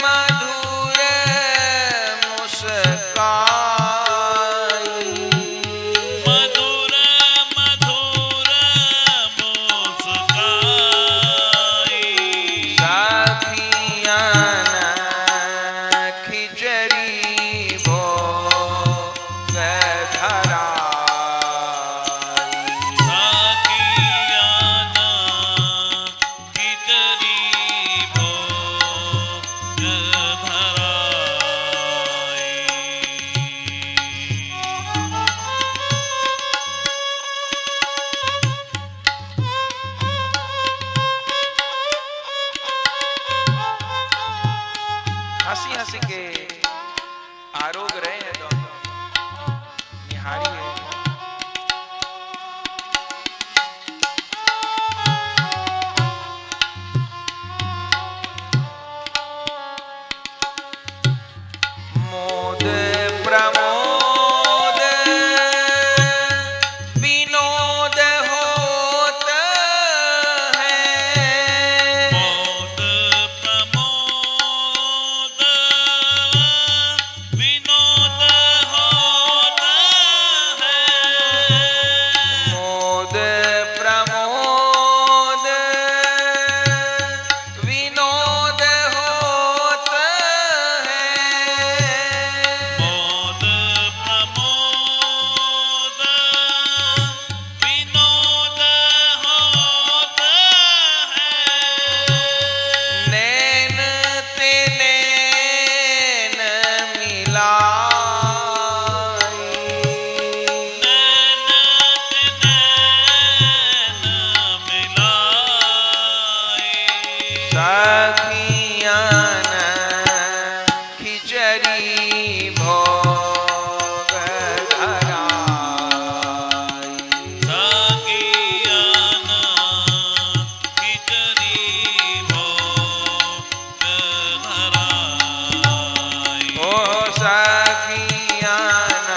मधुर मुस्काई,
मधुर मधुर मुस्काई,
साखियान खिचड़ी भोग धराई,
साखियाना खिचड़ी भोग धराई।
हंसी हंसी के आरोग रहे हैं दोनों, निहारी है। मोद प्रमोद विनोद होत है,
मोद प्रमोद विनोद होता है,
मोद प्रमोद विनोद होत है,
मोद प्रमोद विनोद होता है,
नैन ते नैन मिलाई,
नैन मिलाई,
सखियान खिचड़ी भोग धराई,
साखियाना खिचड़ी भोग धराई।
ओ सखियान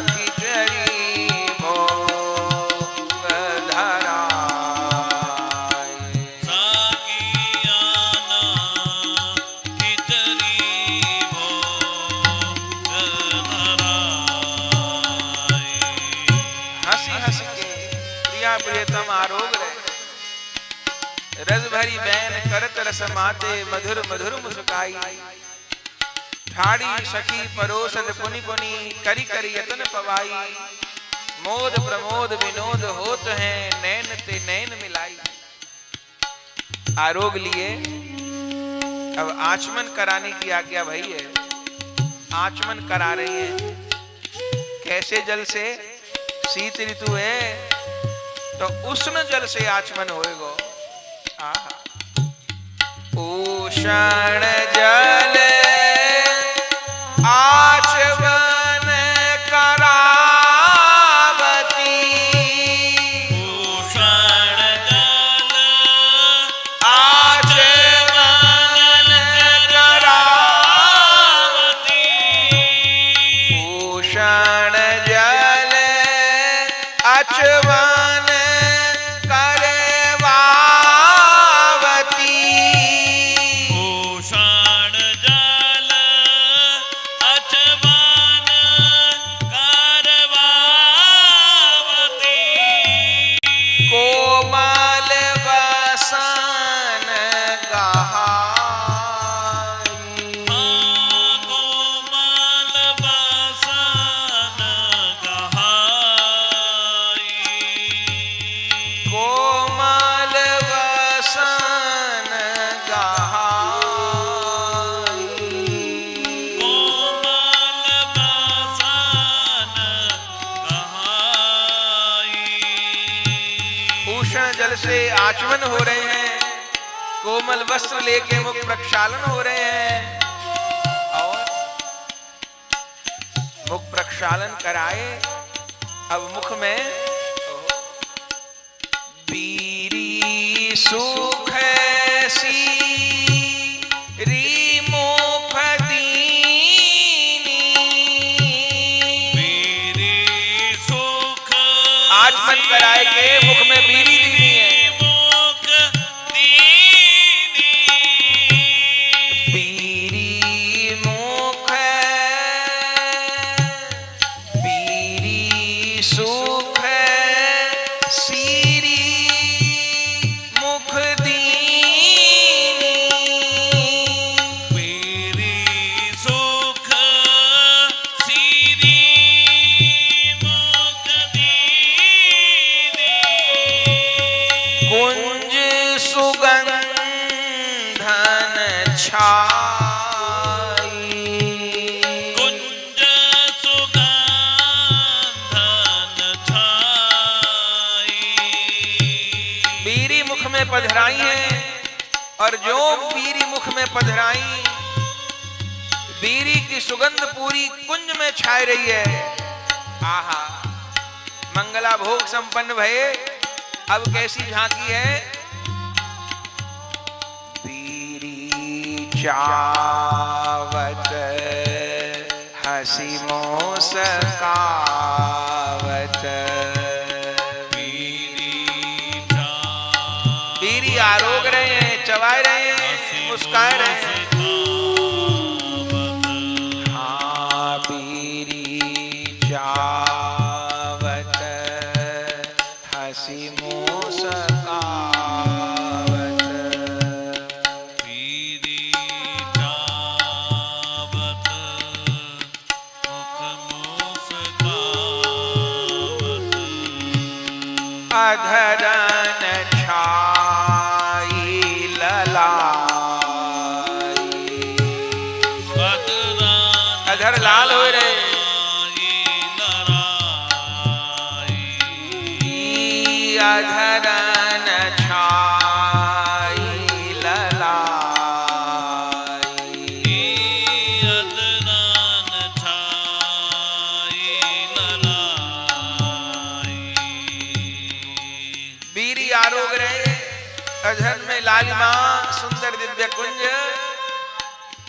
खिचड़ी भोग धराई,
साखियाना खिचड़ी भोग धराई।
हंसी हंसी के प्रिया प्रियतम आरोग रहे। रस भरी बैन करत रस माते, मधुर मधुर मुस्काई, ठाड़ी सखी परोसत पुनि पुनि, करी करी यतन पवाई, मोद प्रमोद विनोद होत हैं, नैन ते नैन मिलाई। आरोग लिए अब आचमन कराने की आज्ञा भई है। आचमन करा रही है। कैसे जल से? शीत ऋतु है तो उष्ण जल से आचमन होएगो। आहा। उष्ण जल आचमन करावती,
भूषण जल
आचमन करावती,
करावती,
उष्ण जल आचमन करवावती, उष्ण जल से आचमन हो रहे हैं, कोमल वस्त्र लेके मुख प्रक्षालन हो रहे हैं, और मुख प्रक्षालन कराए। अब मुख में बीरी सुख री मुख दीनी,
बीरी सुख
आचमन कराए के मुख में बीरी दीनी है।
मुख दीनी,
बीरी मुख बीरी सुख सीरी मुख दीनी,
बीरी सुख सीरी मुख दीनी,
कुंज सुगंधन छाई,
कुंज सुगंधन छाई,
बीरी मुख में पधराई है, और जो बीरी मुख में पधराई, बीरी की सुगंध पूरी कुंज में छाई रही है। आहा, मंगला भोग संपन्न भये। अब कैसी झांकी है? बीरी चावत हसी मोसकावत, बीरी आरोग रहे हैं, चबाए रहे हैं, मुस्काए रहे हैं। हाँ, बीरी चावत हसी मोसकावत,
बीरी चावत मुख मुस्कावत,
अधरन छाई ललाई, अधर लाल हो रहे, अधरन छाई ललाई, बीरी आरोग रहे, अधर में लालिमा, सुंदर दिव्य कुंज।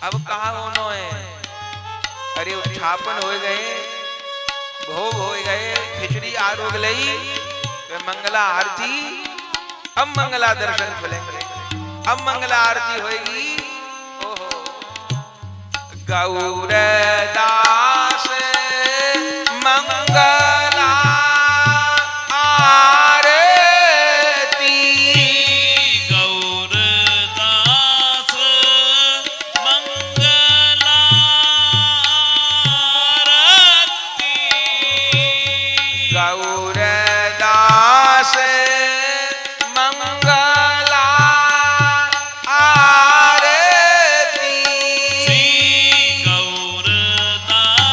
अब कहा होनो है? अरे उत्थापन हो गए, भोग हो गए, खिचड़ी आरोग लई, मंगला आरती। अब मंगला दर्शन खुलेंगे, अब मंगला आरती होगी। ओहो, गौरदास मंगला आरती,
गौरदास मंगलारती,
गौरदास मंगला आरती,
गौरदास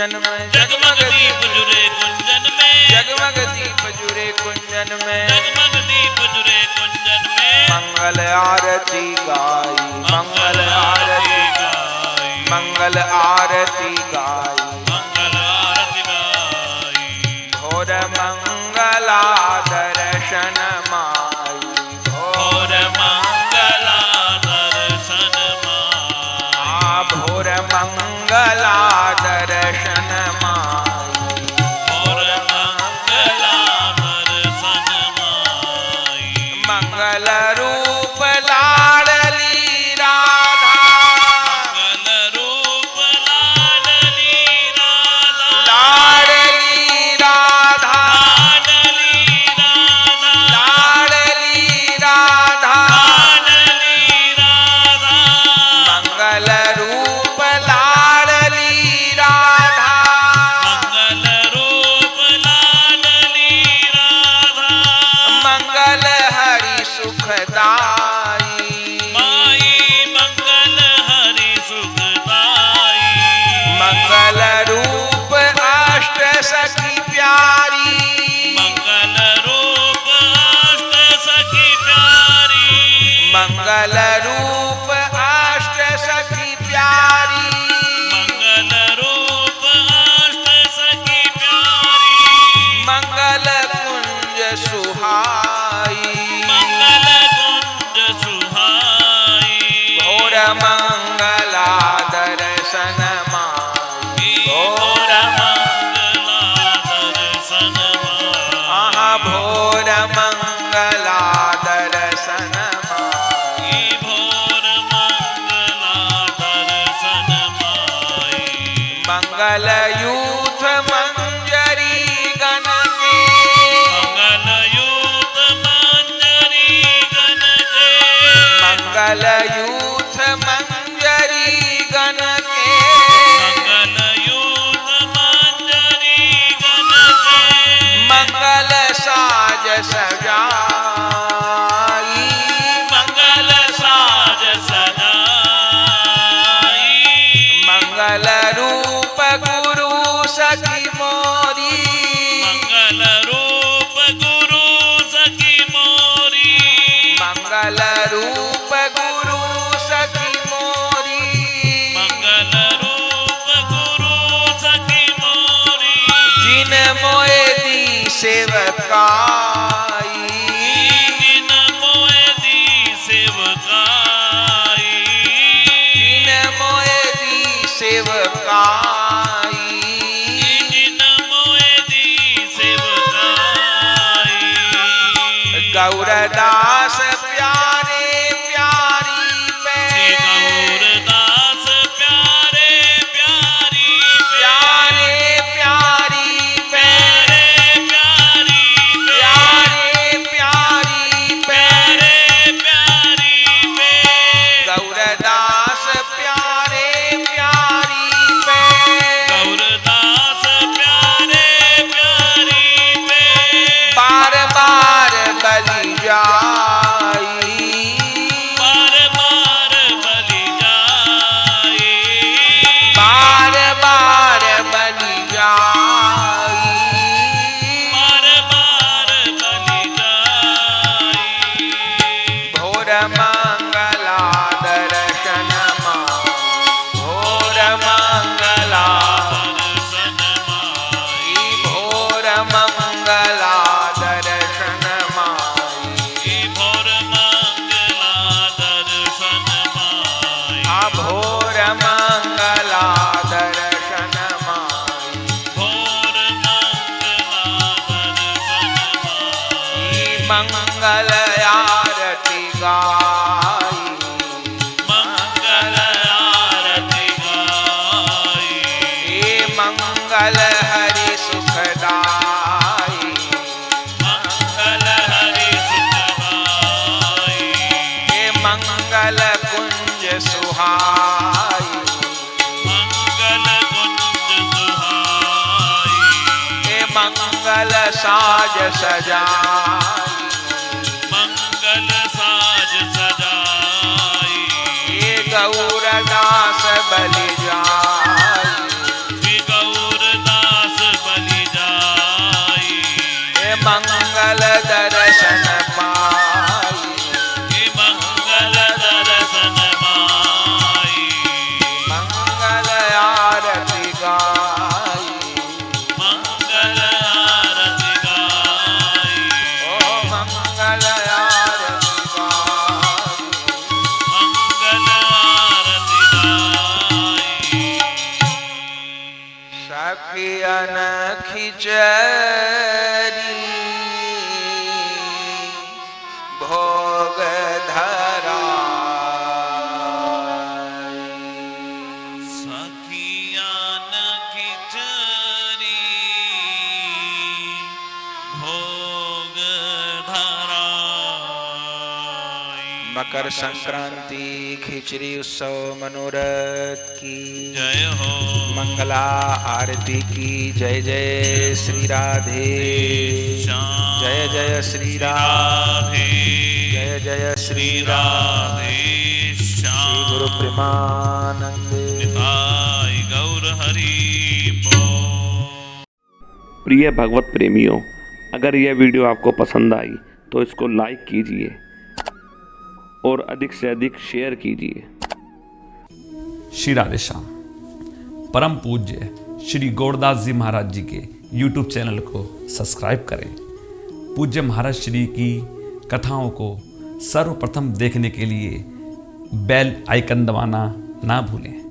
कुंजन में
जगमग दीप जुरे कुंजन में
जगमग दीप जुरे कुंजन में
जगमग दीप जुरे कुंजन में
मंगल आरती गाई मंगल आरती
गाई
मंगल आरती गाई
मंगल आरती गाई
घोर मंगला दर्शन माई
और मंगला दर्शन माई
भोर मंगला दर्शन माई
और मंगला दर्शन माई
मंगल रूप लाडली राधा
मंगल रूप लाडली राधा
लाडली राधा
लाडली राधा
लाडली राधा
लाडली राधा
मंगल रूप लाडली राधा
मंगल रूप लाडली राधा
मंगल हरि सुखदाई
माई मंगल हरि सुखदाई
मंगल रूप अष्ट सखी प्यारी
मंगल रूप अष्ट सखी प्यारी
मंगल रूप अष्ट सखी प्यारी
मंगल रूप अष्ट सखी प्यारी
मंगल कुंज सुहाई
मंगल कुंज सुहाई
घोर मंगला दर्शन माई
घोर मंगला दर्शन माई
भोर मंगला दर्शन माई
भोर मंगला दर्शन माई
मंगल यूथ मंजरी गण के
मंगल यूत मंजरी गण के
मंगल यूथ मंजरी गण के
मंगल यूत मंजरी गण के
मंगल साज सजाई
मंगल साज सजाई
मंगल रूप गुरु सखी मोरी
मंगल रूप गुरु सखी मोरी
मंगल रूप गुरु सखी मोरी
मंगल रूप गुरु सखी मोरी
जिन मोए दी सेवकाई
जिन मोए दी सेवकाई
जिन मोए दी सेवकाई
जिन मोए दी सेवकाई
गौरदास प्यारे प्यारी पे
गौरदास प्यारे प्यारी
प्यारे प्यारी पे
प्यारे प्यारी
प्यारे प्यारी पे
प्यारे प्यारी
गौरदास प्यारे प्यारी पे
गौरदास प्यारे प्यारी
बार बार बलि जाई
बार बार बलि जाई
बार बार बलि जाई
बार बार बलि जाई
भोर मंगला दर्शन माई भोर मंगला
दर्शन माई
भोर मंगला दर्शन माई
भोर मंगला दर्शन माई
भोर मंगला दर्शन माई
भोर मंगला दर्शन माई
मंगल आरती गाई
मंगल आरती गाई
मंगल हरि सुखदाई
मंगल हरि सुखदाई
मंगल कुंज सुहाई
मंगल कुंज सुहाई
मंगल साज सजाई
मंगल साज सजाई
गौरदास बलि जाई
गौर
मंगल आरती गाई।
मंगल आरती गाई।
सखियन खिचरी भोग धराई।
सखियान खिचड़ी भोग धराई।
मकर संक्रांति खिचड़ी उत्सव मनोरथ की
जय हो।
मंगला आरती की जय जय श्री राधे। जय जय श्री राधे। जय जय श्री राधे। श्री गुरु प्रेमानंद।
निताई गौर हरि बोल।
प्रिय भगवत प्रेमियों, अगर यह वीडियो आपको पसंद आई तो इसको लाइक कीजिए और अधिक से अधिक शेयर कीजिए। श्री राधे श्याम। परम पूज्य श्री गौरदास जी महाराज जी के YouTube चैनल को सब्सक्राइब करें। पूज्य महाराज श्री की कथाओं को सर्वप्रथम देखने के लिए बेल आइकन दबाना ना भूलें।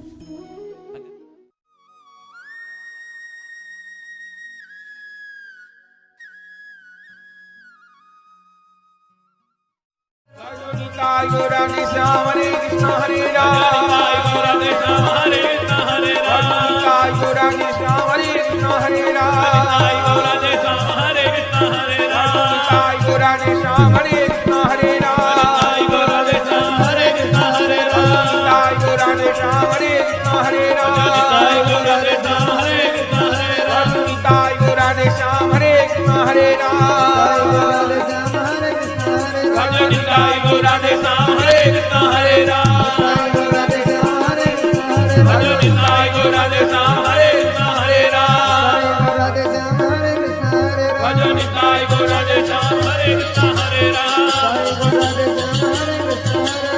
गौरांगी श्याम हरे कृष्ण हरे राम। गौरांगी श्याम हरे कृष्ण हरे राम। गौरांगी श्याम हरे कृष्ण हरे राम। गौरांगी श्याम हरे कृष्ण हरे राम। गौरांगी श्याम हरे कृष्ण हरे राम। गौरांगी श्याम हरे कृष्ण हरे राम। गौरांगी श्याम हरे कृष्ण हरे राम। गौरांगी श्याम हरे कृष्ण हरे राम। गौरांगी श्याम हरे कृष्ण हरे राम। निताई गौरांगी श्याम हरे कृष्ण हरे राम। भजो निताई गौरांगी श्याम हरे कृष्ण हरे राम। भजो निताई गौरांगी श्याम हरे कृष्ण हरे राम। भजो निताई गौरांगी श्याम हरे कृष्ण हरे राम।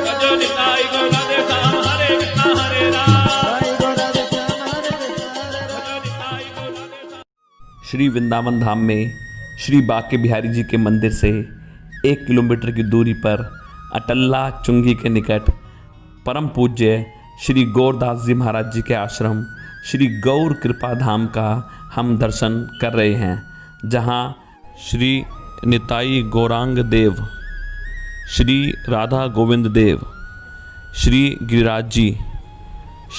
भजो निताई गौरांगी।
श्री वृंदावन धाम में श्री बांके बिहारी जी के मंदिर से 1 किलोमीटर की दूरी पर अटल्ला चुंगी के निकट परम पूज्य श्री गौरदास जी महाराज जी के आश्रम श्री गौर कृपा धाम का हम दर्शन कर रहे हैं, जहां श्री निताई गौरांग देव, श्री राधा गोविंद देव, श्री गिरिराज जी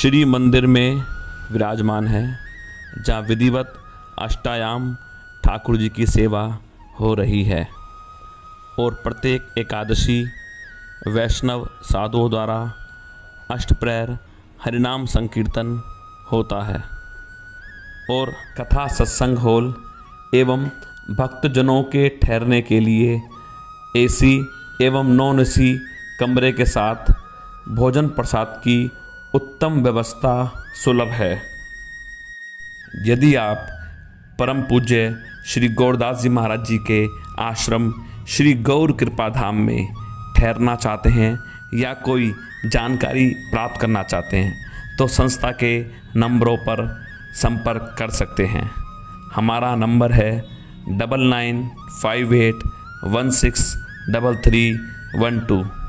श्री मंदिर में विराजमान है, जहां विधिवत अष्टायाम ठाकुर जी की सेवा हो रही है और प्रत्येक एकादशी वैष्णव साधुओं द्वारा अष्टप्रहर हरिनाम संकीर्तन होता है और कथा सत्संग हॉल एवं भक्तजनों के ठहरने के लिए एसी एवं नॉन एसी कमरे के साथ भोजन प्रसाद की उत्तम व्यवस्था सुलभ है। यदि आप परम पूज्य श्री गौरदास जी महाराज जी के आश्रम श्री गौर कृपा धाम में ठहरना चाहते हैं या कोई जानकारी प्राप्त करना चाहते हैं तो संस्था के नंबरों पर संपर्क कर सकते हैं। हमारा नंबर है 9958163312।